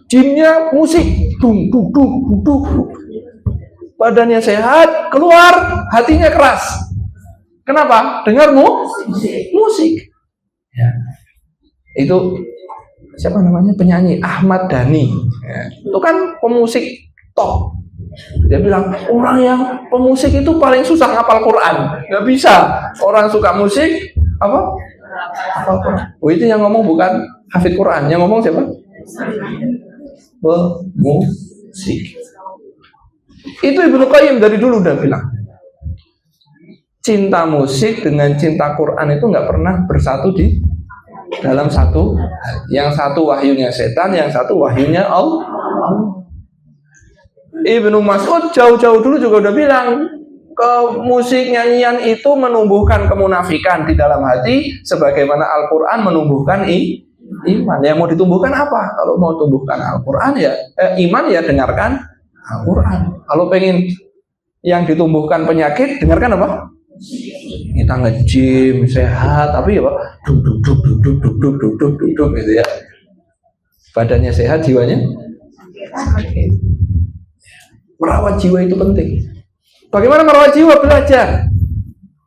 gymnya musik, dung dung dung dung. Badannya sehat, keluar hatinya keras. Kenapa? Dengar musik. Ya. Itu siapa namanya, penyanyi Ahmad Dhani. Ya. Itu kan pemusik top. Dia bilang orang yang pemusik itu paling susah ngapal Quran. Gak bisa. Orang suka musik apa? Hafal Quran. Oh, itu yang ngomong bukan hafid Quran. Yang ngomong siapa? Pemusik. Itu Ibnu Qayyim dari dulu udah bilang, cinta musik dengan cinta Quran itu nggak pernah bersatu di dalam satu. Yang satu wahyunya setan, yang satu wahyunya Allah. Ibnu Mas'ud jauh-jauh dulu juga udah bilang, ke musik nyanyian itu menumbuhkan kemunafikan di dalam hati, sebagaimana Al-Quran menumbuhkan iman. Yang mau ditumbuhkan apa? Kalau mau tumbuhkan Al-Quran ya iman, ya dengarkan Al-Quran. Kalau pengen yang ditumbuhkan penyakit, dengarkan apa? Kita nge-gym sehat, tapi ya Pak, duduk gitu ya. Badannya sehat, jiwanya sakit. Merawat jiwa itu penting. Bagaimana merawat jiwa? Belajar.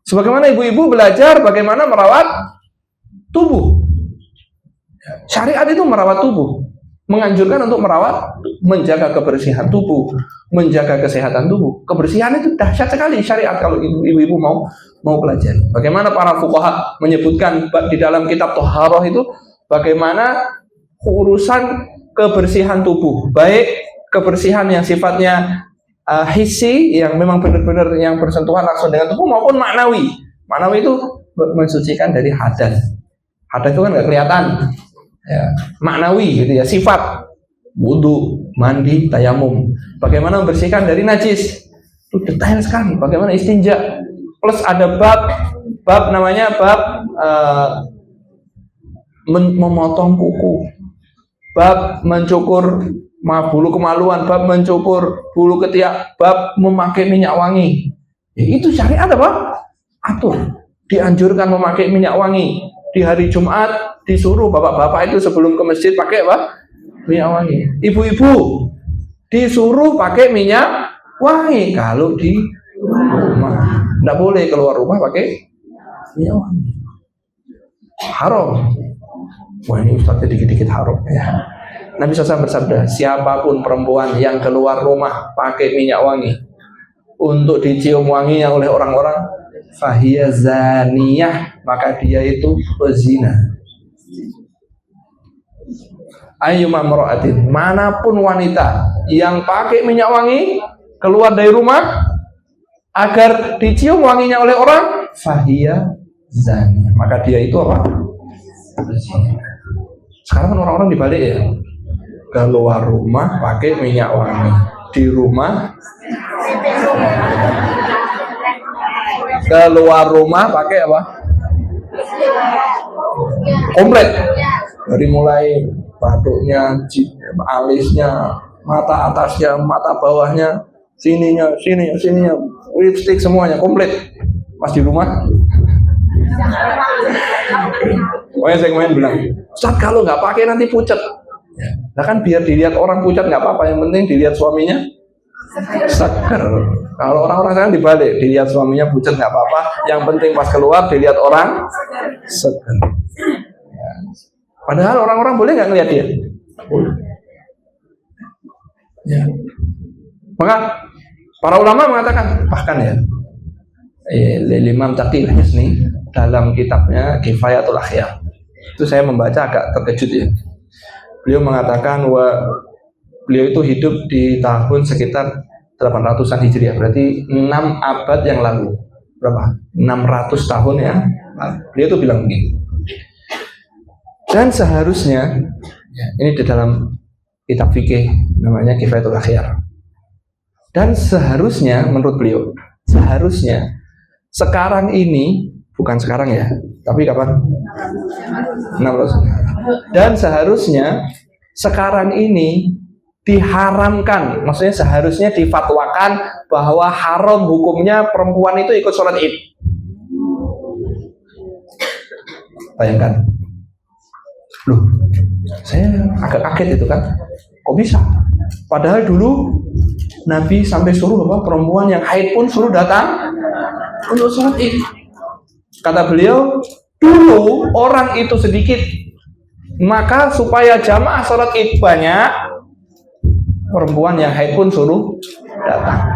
Sebagaimana ibu-ibu belajar bagaimana merawat tubuh. Syariat itu merawat tubuh, menganjurkan untuk merawat, menjaga kebersihan tubuh, menjaga kesehatan tubuh. Kebersihan itu dahsyat sekali syariat kalau ibu-ibu mau pelajari. Bagaimana para fuqaha menyebutkan di dalam kitab Thaharah itu, bagaimana urusan kebersihan tubuh, baik kebersihan yang sifatnya hissi, yang memang benar-benar yang bersentuhan langsung dengan tubuh, maupun maknawi. Maknawi itu mensucikan dari hadas. Hadas itu kan nggak kelihatan, ya. Maknawi gitu ya, sifat wudu, mandi, tayamum. Bagaimana membersihkan dari najis, itu detail sekali. Bagaimana istinja, plus ada bab namanya bab memotong kuku, bab mencukur bulu kemaluan, bab mencukur bulu ketiak, bab memakai minyak wangi. Ya, itu syariat apa? Atur. Dianjurkan memakai minyak wangi. Di hari Jumat disuruh bapak-bapak itu sebelum ke masjid pakai apa? Minyak wangi. Ibu-ibu disuruh pakai minyak wangi kalau di rumah. Tidak boleh keluar rumah pakai minyak wangi. Haram. Wah, ini ustadznya dikit-dikit haram ya. Nabi SAW bersabda, siapapun perempuan yang keluar rumah pakai minyak wangi untuk dicium wanginya oleh orang-orang, fahiya zaniyah, maka dia itu pezina. Ayyuma mar'atin, manapun wanita yang pakai minyak wangi keluar dari rumah agar dicium wanginya oleh orang, fahiya zaniyah, maka dia itu apa? Pezina. Sekarang kan orang-orang dibalik ya, keluar rumah pakai minyak wangi, di rumah keluar rumah pakai apa? Komplit, dari mulai batuknya, alisnya, mata atasnya, mata bawahnya, sininya, lipstick semuanya komplit. Pas di rumah, pokoknya saya kemarin bilang, Ustaz kalau nggak pakai nanti pucat. Nah kan biar dilihat orang pucat nggak apa-apa, yang penting dilihat suaminya seger. Kalau orang-orang sekarang dibalik, dilihat suaminya pucat nggak apa-apa, yang penting pas keluar dilihat orang seger. Ya. Padahal orang-orang boleh nggak ngelihat dia? Boleh. Ya. Maka para ulama mengatakan, bahkan ya, Imam Taqiyul Hisni dalam kitabnya Kifayatul Akhyar, itu saya membaca agak terkejut ya. Beliau mengatakan beliau itu hidup di tahun sekitar 800-an Hijriah, berarti 6 abad yang lalu. Berapa? 600 tahun ya. Beliau itu bilang begini. Dan seharusnya, ini di dalam kitab fikih namanya Kifayatul Akhyar. Dan seharusnya, menurut beliau, seharusnya sekarang ini, bukan sekarang ya, tapi kapan? 600. Dan seharusnya sekarang ini diharamkan, maksudnya seharusnya difatwakan bahwa haram hukumnya perempuan itu ikut sholat id. Bayangkan, loh, saya agak kaget itu kan, kok bisa? Padahal dulu Nabi sampai suruh apa, perempuan yang haid pun suruh datang untuk sholat id. Kata beliau, dulu orang itu sedikit, maka supaya jamaah sholat id banyak, perempuan yang haid pun suruh datang.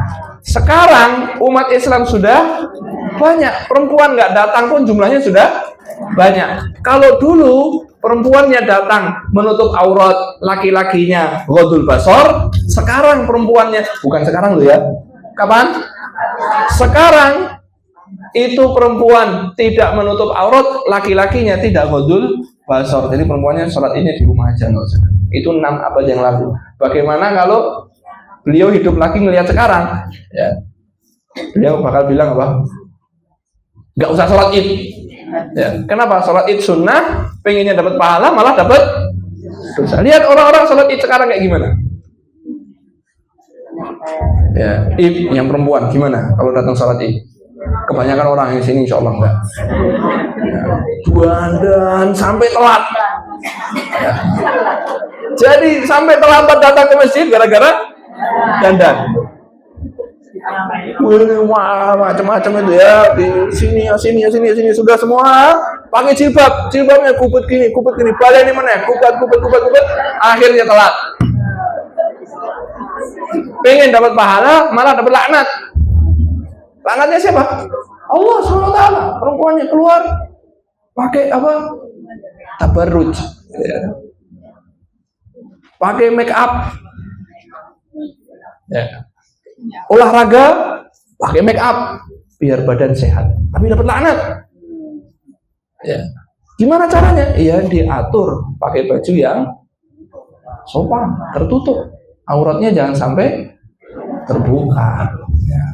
Sekarang umat Islam sudah banyak, perempuan nggak datang pun jumlahnya sudah banyak. Kalau dulu perempuannya datang menutup aurat, laki-lakinya ghadul basar, sekarang perempuannya, bukan sekarang loh ya, kapan? Sekarang itu perempuan tidak menutup aurat, laki-lakinya tidak ghadul basar. Jadi perempuannya sholat ini di rumah aja, nggak usah. Itu 6 abad yang lalu. Bagaimana kalau beliau hidup lagi ngelihat sekarang? Ya, beliau bakal bilang apa? Nggak usah sholat id. Ya, kenapa? Sholat id sunnah, pengennya dapat pahala malah dapat dosa. Lihat orang-orang sholat id sekarang kayak gimana? Ya, id yang perempuan gimana kalau datang sholat id? Kebanyakan orang yang sini insya Allah enggak. Ya, dandan sampai telat. Ya. Jadi sampai terlambat datang ke masjid gara-gara dandan. Wah, macam-macam itu ya, di sini sudah semua pakai jilbabnya kupet gini, balik ini mana, kupet, akhirnya telat. Pengen dapat pahala malah dapat laknat. Laknatnya siapa? Allah SWT. Perempuannya keluar pakai apa? Tabarruj. Ya. pakai make up, ya. Olahraga, pakai make up, biar badan sehat, tapi dapat laknat. Ya. Gimana caranya? Ya diatur pakai baju yang sopan, tertutup, auratnya jangan sampai terbuka, ya.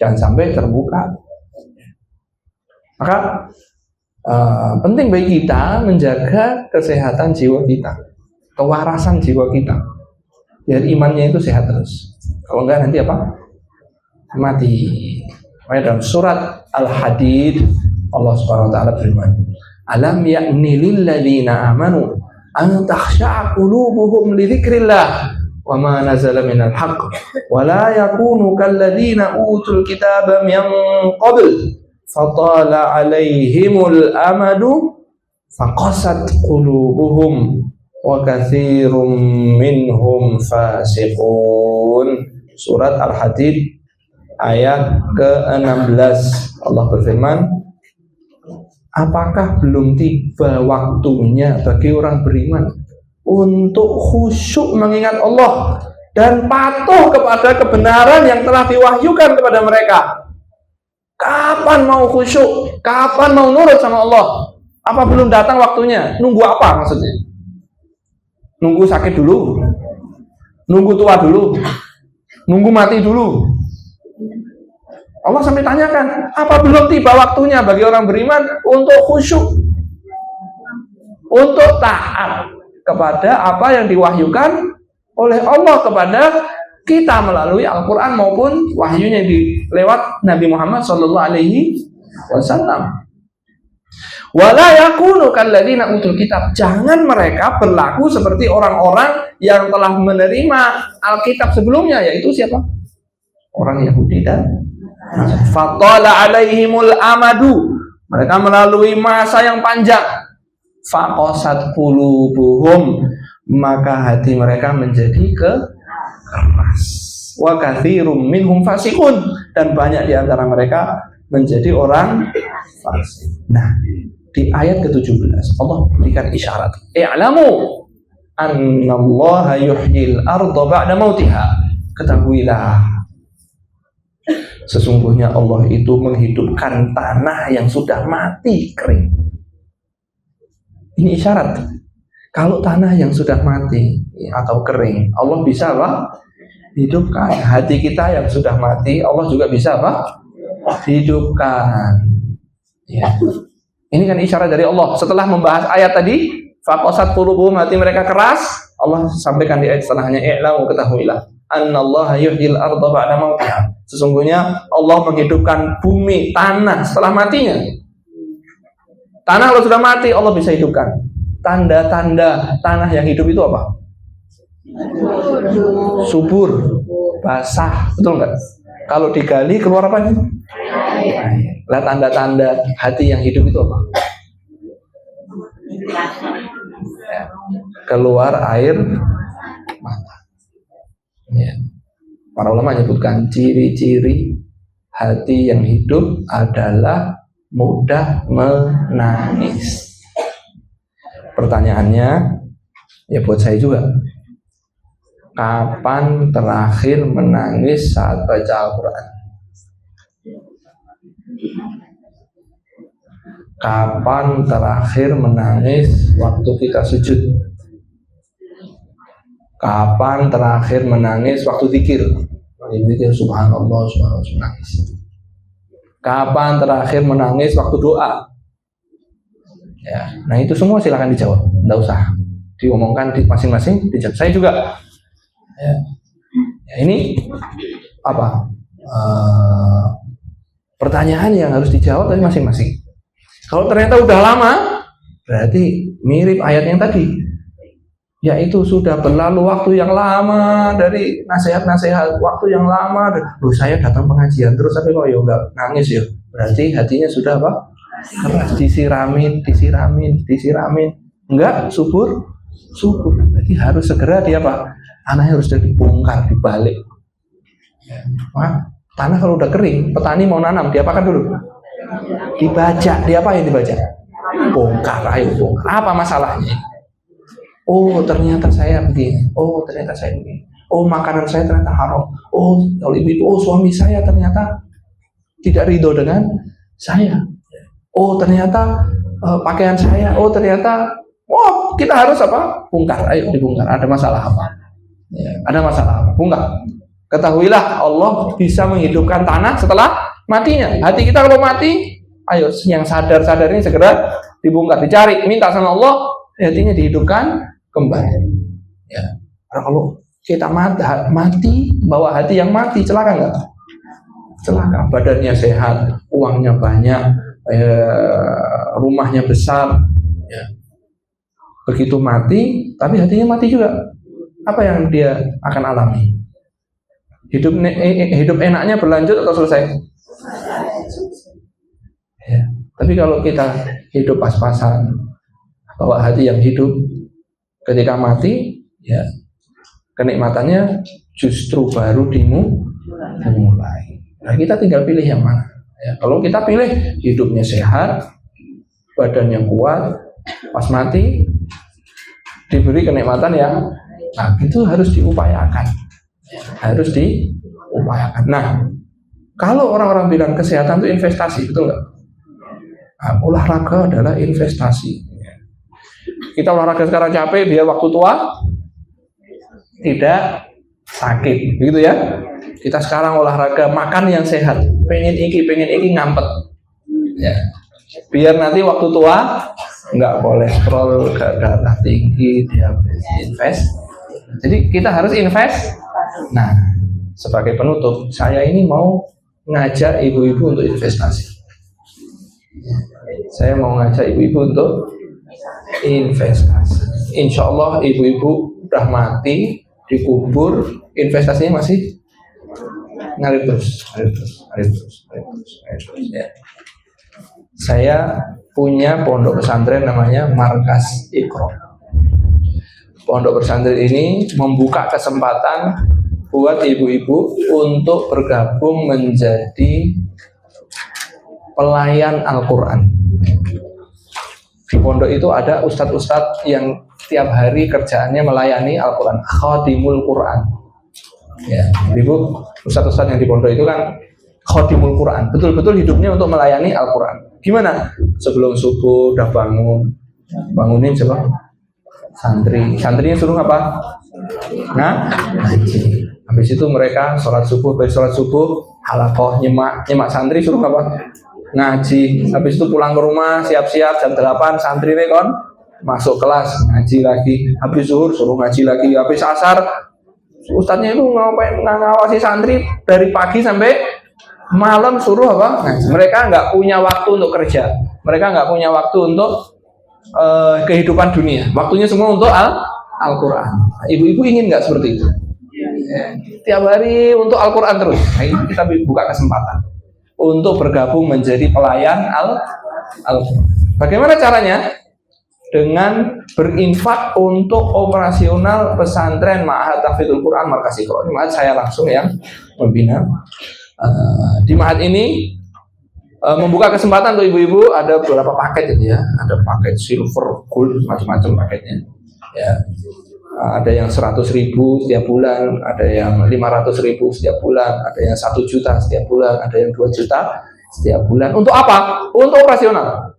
Jangan sampai terbuka. Maka penting bagi kita menjaga kesehatan jiwa kita, kewarasan jiwa kita, biar imannya itu sehat terus. Kalau enggak nanti apa? Mati. Dalam surat Al-Hadid Allah Subhanahu wa taala berfirman, "Alam ya'ni lil ladzina amanu an takhsha'a qulubuhum li dzikrillah wa ma nazala minal haqq wa la yakunu kal ladzina utul kitaba min qabl fatala 'alaihimul amadu faqasat qulubuhum wa katsirum minhum fasiqun." Surat Al-Hadid ayat ke-16 Allah berfirman, apakah belum tiba waktunya bagi orang beriman untuk khusyuk mengingat Allah dan patuh kepada kebenaran yang telah diwahyukan kepada mereka? Kapan mau khusyuk? Kapan mau nurut sama Allah? Apa belum datang waktunya? Nunggu apa maksudnya? Nunggu sakit dulu? Nunggu tua dulu? Nunggu mati dulu? Allah sampai tanyakan, apa belum tiba waktunya bagi orang beriman untuk khusyuk, untuk taat kepada apa yang diwahyukan oleh Allah kepada kita melalui Al-Quran maupun wahyunya lewat Nabi Muhammad SAW. Wala yakunu kalladzina utul kitab, jangan mereka berlaku seperti orang-orang yang telah menerima Alkitab sebelumnya, yaitu siapa? Orang Yahudi dan fatala alaihimul amadu, mereka melalui masa yang panjang. Faqasat qulubuhum, maka hati mereka menjadi keras. Wa katsirum minhum fasiqun, dan banyak di antara mereka menjadi orang fasik. Nah, di ayat ke-17 Allah berikan isyarat, i'lamu annallaha yuhyil arda ba'da mautiha, ketahuilah sesungguhnya Allah itu menghidupkan tanah yang sudah mati kering. Ini isyarat, kalau tanah yang sudah mati atau kering, Allah bisa apa? Hidupkan. Hati kita yang sudah mati, Allah juga bisa apa? Hidupkan. Ya. Ini kan isyarat dari Allah. Setelah membahas ayat tadi, faqasat qulubuhum, hati mereka keras, Allah sampaikan di ayat setelahnya, i'lamu, ketahuilah annallaha yuhyil arda ba'da mautiha, sesungguhnya Allah menghidupkan bumi, tanah setelah matinya. Tanah kalau sudah mati, Allah bisa hidupkan. Tanda-tanda tanah yang hidup itu apa? Subur, basah, betul nggak? Kalau digali keluar apa ini? Lah, tanda-tanda hati yang hidup itu apa? Keluar air mata. Ya. Para ulama menyebutkan ciri-ciri hati yang hidup adalah mudah menangis. Pertanyaannya, ya buat saya juga, kapan terakhir menangis saat baca Al-Quran? Kapan terakhir menangis waktu kita sujud? Kapan terakhir menangis waktu zikir? Zikir subhanallah, subhanallah, menangis. Kapan terakhir menangis waktu doa? Ya, nah itu semua silakan dijawab, nggak usah diomongkan di masing-masing, dijawab. Saya juga. Ya. Ya, ini apa? Pertanyaan yang harus dijawab dari masing-masing. Kalau ternyata udah lama, berarti mirip ayat yang tadi. Yaitu sudah berlalu waktu yang lama dari nasihat-nasihat, waktu yang lama. Loh, saya datang pengajian terus tapi kok ya nggak nangis ya. Berarti hatinya sudah apa? Keras, disiramin. Enggak subur. Berarti harus segera dia apa? Tanahnya harus dibongkar, dibalik. Nah, tanah kalau udah kering, petani mau nanam, diapakan dulu? Dibajak. Diapain dibaca? Bongkar, ayo bongkar. Apa masalahnya? Oh ternyata saya begini. Oh ternyata saya begini. Oh makanan saya ternyata haram. Oh kalau ibu-ibu, oh suami saya ternyata tidak ridho dengan saya. Oh ternyata pakaian saya. Oh ternyata, oh kita harus apa? Bongkar. Ayo dibongkar. Ada masalah apa? Ya, ada masalah apa? Bongkar. Ketahuilah Allah bisa menghidupkan tanah setelah matinya. Hati kita kalau mati, ayo yang sadar-sadar ini segera dibongkar, dicari, minta sama Allah, hatinya dihidupkan kembali. Ya. Karena kalau kita mati, bawa hati yang mati, celaka nggak? Celaka. Badannya sehat, uangnya banyak, rumahnya besar. Ya. Begitu mati, tapi hatinya mati juga. Apa yang dia akan alami? Hidup enaknya berlanjut atau selesai? Ya. Tapi kalau kita hidup pas-pasan, bawa hati yang hidup, ketika mati, ya kenikmatannya justru baru dimulai. Nah kita tinggal pilih yang mana. Ya, kalau kita pilih hidupnya sehat, badannya kuat, pas mati diberi kenikmatan yang, nah itu harus diupayakan. Harus diupayakan. Nah, kalau orang-orang bilang kesehatan itu investasi, betul nggak? Nah, olahraga adalah investasi. Kita olahraga sekarang capek, biar waktu tua tidak sakit, begitu ya? Kita sekarang olahraga, makan yang sehat, pengen iki ngampet, ya. Biar nanti waktu tua nggak kolesterol, nggak darah tinggi, diabetes, invest. Jadi kita harus invest. Nah, sebagai penutup, saya ini mau ngajak ibu-ibu untuk investasi. Saya mau ngajak ibu-ibu untuk investasi. Insya Allah ibu-ibu udah mati, dikubur, investasinya masih ngalir terus. Ya. Saya punya pondok pesantren namanya Markas Iqra. Pondok pesantren ini membuka kesempatan buat ibu-ibu untuk bergabung menjadi pelayan Al-Quran. Di pondok itu ada ustadz-ustadz yang tiap hari kerjaannya melayani Al-Quran, khadimul Quran. Ya, ibu, ustadz-ustadz yang di pondok itu kan khadimul Quran, betul-betul hidupnya untuk melayani Al-Quran. Gimana? Sebelum subuh udah bangunin coba santrinya suruh apa? Ngaji. Habis itu mereka sholat subuh, halakoh, nyemak santri suruh apa? Ngaji. Habis itu pulang ke rumah, siap-siap jam 8 santri kon masuk kelas ngaji lagi. Habis zuhur suruh ngaji lagi. Habis asar ustadznya itu ngawasi santri dari pagi sampai malam suruh apa? Ngaji. Mereka nggak punya waktu untuk kerja. Mereka nggak punya waktu untuk kehidupan dunia. Waktunya semua untuk Al-Quran. Ibu-ibu ingin nggak seperti itu? Tiap hari untuk Al-Quran terus. Nah, ini kita buka kesempatan untuk bergabung menjadi pelayan Al-Quran. Bagaimana caranya? Dengan berinfak untuk operasional pesantren Ma'had Tahfidzul Quran Markas Iqra. Ini Ma'had saya langsung yang membina. Di Ma'had ini membuka kesempatan untuk ibu-ibu, ada beberapa paket ini ya. Ada paket silver, gold, macam-macam paketnya. Ya. Ada yang 100.000 setiap bulan, ada yang 500.000 setiap bulan, ada yang 1 juta setiap bulan, ada yang 2 juta setiap bulan. Untuk apa? Untuk operasional.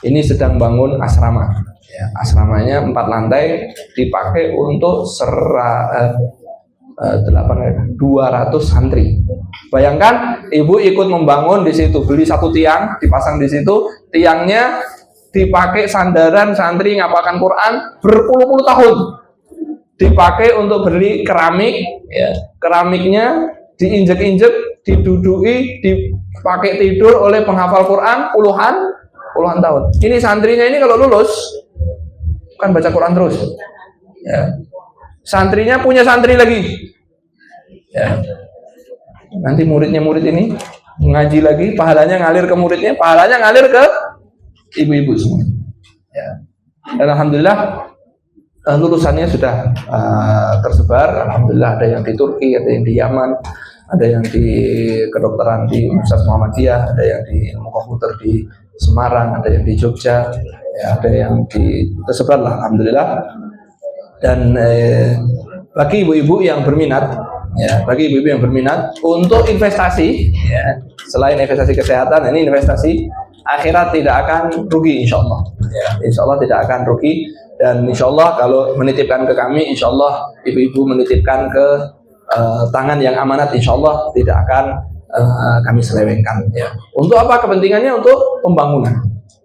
Ini sedang bangun asrama. Ya, asramanya 4 lantai, dipakai untuk 200 santri. Bayangkan, ibu ikut membangun di situ, beli 1 tiang, dipasang di situ, tiangnya dipakai sandaran santri ngapalkan Quran berpuluh-puluh tahun. Dipakai untuk beli keramik, ya. Keramiknya diinjek-injek, diduduki, dipakai tidur oleh penghafal Quran puluhan tahun. Ini santrinya ini kalau lulus kan baca Quran terus. Ya. Santrinya punya santri lagi. Ya. Nanti murid ini ngaji lagi, pahalanya ngalir ke muridnya, pahalanya ngalir ke ibu-ibu semua. Ya. Dan alhamdulillah lulusannya sudah tersebar. Alhamdulillah ada yang di Turki, ada yang di Yaman, ada yang di kedokteran di Universitas Muhammadiyah, ada yang di ilmu komputer di Semarang, ada yang di Jogja, ya, ada yang di tersebar lah. Alhamdulillah Dan bagi ibu-ibu yang berminat, ya, bagi ibu-ibu yang berminat untuk investasi, ya, selain investasi kesehatan, ini investasi akhirat tidak akan rugi, insya Allah. Ya, insya Allah tidak akan rugi. Dan insya Allah kalau menitipkan ke kami, insya Allah ibu-ibu menitipkan ke tangan yang amanat, insya Allah tidak akan kami selewengkan. Ya. Untuk apa kepentingannya? Untuk pembangunan,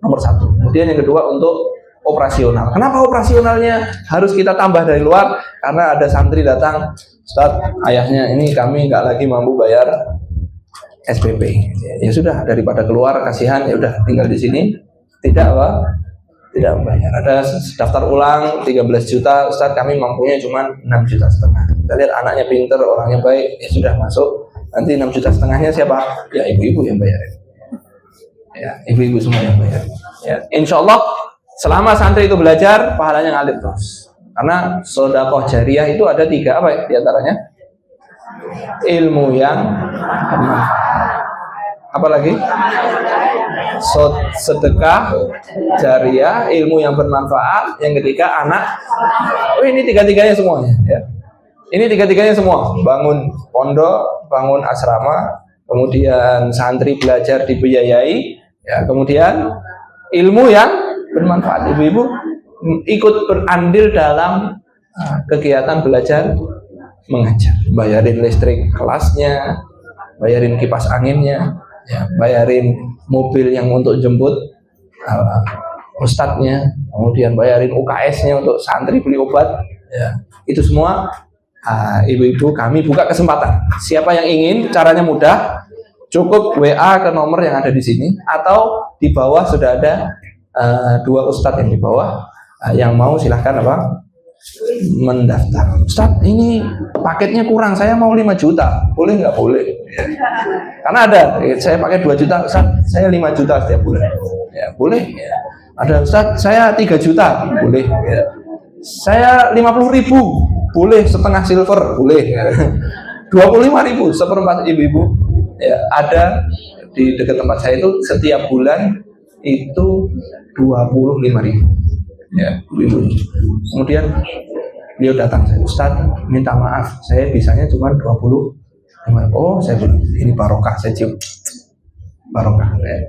nomor satu. Kemudian yang kedua untuk operasional. Kenapa operasionalnya harus kita tambah dari luar? Karena ada santri datang, Ustaz, ayahnya ini kami nggak lagi mampu bayar SPP. Ya sudah, daripada keluar kasihan, ya udah tinggal di sini. Tidak apa? Tidak membayar. Ada daftar ulang 13 juta, Ustaz kami mampunya cuma 6,5 juta. Kita lihat anaknya pinter, orangnya baik, ya sudah masuk. Nanti 6,5 juta siapa? Ya ibu-ibu yang bayar. Ya, ibu-ibu semua yang bayar. Ya, insya Allah selama santri itu belajar, pahalanya ngalir terus. Karena sedekah jariah itu ada 3 apa ya, diantaranya? Ilmu yang bermanfaat. Apa lagi? Sedekah jariah, ilmu yang bermanfaat. Yang ketiga anak. Oh, ini 3-tiganya semuanya. Ya. Ini 3-tiganya semua. Bangun pondok, bangun asrama, kemudian santri belajar dibiayai. Ya, kemudian ilmu yang bermanfaat. Ibu-ibu ikut berandil dalam kegiatan belajar mengajar, bayarin listrik kelasnya, bayarin kipas anginnya, ya, bayarin mobil yang untuk jemput ustadznya, kemudian bayarin UKS-nya untuk santri beli obat, ya. Itu semua ibu-ibu kami buka kesempatan. Siapa yang ingin, caranya mudah. Cukup WA ke nomor yang ada di sini, atau di bawah sudah ada 2 ustadz yang di bawah, yang mau silahkan apa mendaftar. Ustadz ini paketnya kurang, saya mau 5 juta, boleh nggak? Boleh. Ya. Karena ada, saya pakai 2 juta, Ustadz saya 5 juta setiap bulan. Ya, boleh. Ya. Ada Ustadz saya 3 juta, boleh. Ya. Saya 50.000, boleh setengah silver, boleh. Ya. 25.000 seperempat ibu-ibu. Ya, ada di dekat tempat saya itu setiap bulan itu 25.000. Ya, ibu. Kemudian beliau datang, saya Ustaz minta maaf, saya bisanya cuma 20. Oh, saya bilang ini barokah, saya cium barokah. Ya.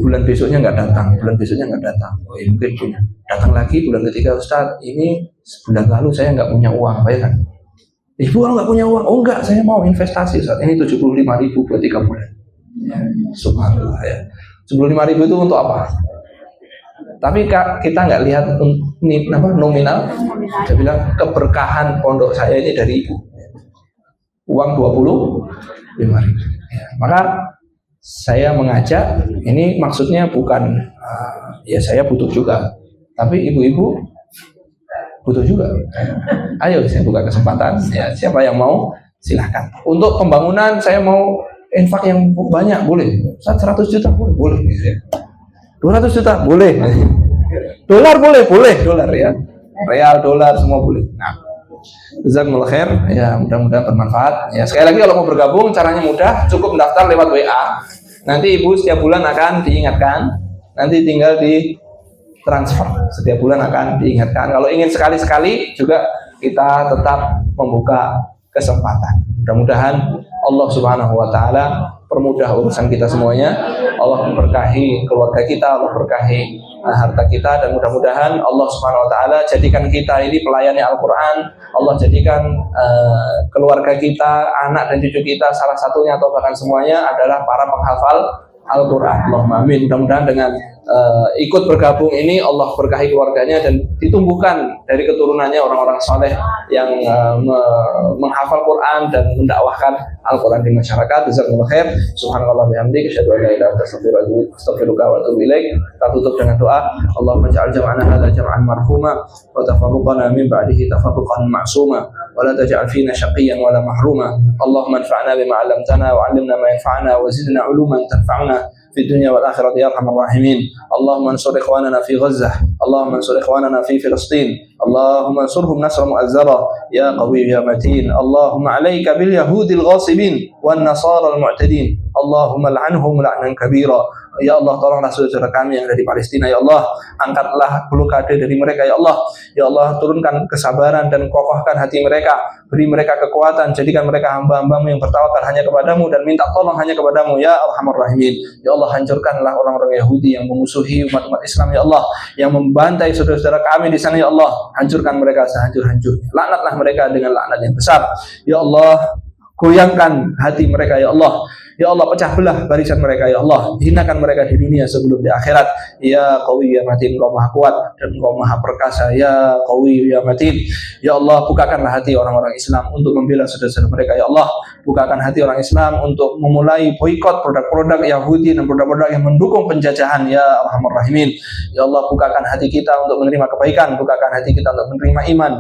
Bulan besoknya nggak datang, bulan besoknya nggak datang. Oh, ya, mungkin punya. Datang lagi bulan ketiga, Ustaz ini sebulan lalu saya nggak punya uang, bayangkan. Ibu nggak punya uang? Oh enggak, saya mau investasi saat ini 75.000 buat 3 bulan. Ya, subhanallah ya. 75.000 itu untuk apa? Tapi kita nggak lihat nominal. Saya bilang keberkahan pondok saya ini dari ibu. Uang 25.000. Ya, maka saya mengajak, ini maksudnya bukan ya saya butuh juga, tapi ibu-ibu butuh juga. Ayo saya buka kesempatan, ya, siapa yang mau silahkan. Untuk pembangunan saya mau infak yang banyak, boleh. 100 juta boleh. 200 juta boleh. Dolar boleh, dolar ya. Real, dolar semua boleh. Nah, jazakumullah khair, ya mudah-mudahan bermanfaat. Ya, sekali lagi kalau mau bergabung caranya mudah, cukup mendaftar lewat WA. Nanti ibu setiap bulan akan diingatkan. Nanti tinggal di transfer, setiap bulan akan diingatkan. Kalau ingin sekali-sekali juga kita tetap membuka kesempatan. Mudah-mudahan Allah Subhanahu wa taala permudah urusan kita semuanya. Allah memberkahi keluarga kita, Allah berkahi harta kita, dan mudah-mudahan Allah Subhanahu wa taala jadikan kita ini pelayani Al-Qur'an. Allah jadikan keluarga kita, anak dan cucu kita salah satunya atau bahkan semuanya adalah para penghafal Al-Qur'an. Allahumma amin. Mudah-mudahan dengan ikut bergabung ini Allah berkahi keluarganya dan ditumbuhkan dari keturunannya orang-orang saleh yang menghafal Quran dan mendakwahkan Al-Quran di masyarakat. Jazakumullah khair. Subhanallah bihamdik, asyhadu an la ilaha illa anta astaghfiruka wa atubu ilaik. Kita tutup dengan doa. Allahumma ij'al jam'ana hadza jam'an marhuma wa tafarruqana min ba'dihi tafarruqan ma'suma wa la taj'al fina syaqiyyan wa la mahruma. Allahumma anfa'na bima 'allamtana wa 'allimna ma yanfa'una wa zidna 'uluman tanfa'una في الدنيا والآخرة يا أرحم الراحمين. اللهم انصر إخواننا في غزة، اللهم انصر إخواننا في فلسطين، اللهم انصرهم نصرا مؤزرا يا قوي يا متين. اللهم عليك باليهود الغاصبين والنصارى المعتدين، اللهم لعنهم لعنا كبيرا. Ya Allah, tolonglah saudara kami yang ada di Palestina. Ya Allah, angkatlah blokade dari mereka. Ya Allah, ya Allah, turunkan kesabaran dan kokohkan hati mereka. Beri mereka kekuatan. Jadikan mereka hamba-hambamu yang bertawakal hanya kepadamu dan minta tolong hanya kepadamu. Ya Arhamar Rahimin. Ya Allah, hancurkanlah orang-orang Yahudi yang memusuhi umat-umat Islam. Ya Allah, yang membantai saudara-saudara kami di sana. Ya Allah, hancurkan mereka sehancur-hancurnya. Laknatlah mereka dengan laknat yang besar. Ya Allah, goyangkan hati mereka. Ya Allah, ya Allah, pecah belah barisan mereka. Ya Allah, hinakan mereka di dunia sebelum di akhirat. Ya Qawi ya Matin, Engkau maha kuat dan Engkau maha perkasa. Ya Qawi ya Matin. Ya Allah, bukakanlah hati orang-orang Islam untuk membela saudara-saudara mereka. Ya Allah, bukakan hati orang Islam untuk memulai boikot produk-produk Yahudi dan produk-produk yang mendukung penjajahan. Ya Arhamar Rahimin. Ya Allah, bukakan hati kita untuk menerima kebaikan, bukakan hati kita untuk menerima iman,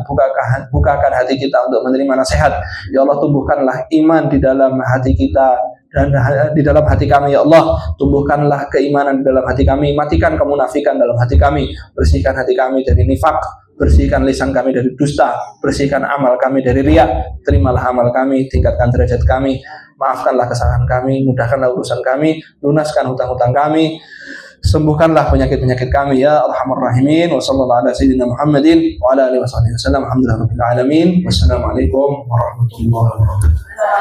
bukakan hati kita untuk menerima nasihat. Ya Allah, tumbuhkanlah iman di dalam hati kita dan di dalam hati kami. Ya Allah, tumbuhkanlah keimanan di dalam hati kami, matikan kemunafikan dalam hati kami, bersihkan hati kami dari nifak, bersihkan lisan kami dari dusta, bersihkan amal kami dari riya. Terimalah amal kami, tingkatkan derajat kami, maafkanlah kesalahan kami, mudahkanlah urusan kami, lunaskan hutang-hutang kami, sembuhkanlah penyakit-penyakit kami. Ya Arhamar Rahimin. Wa sallallahu ala sayyidina Muhammadin wa ala alihi wasallam. Alhamdulillahirabbil alamin. Wassalamualaikum warahmatullahi wabarakatuh.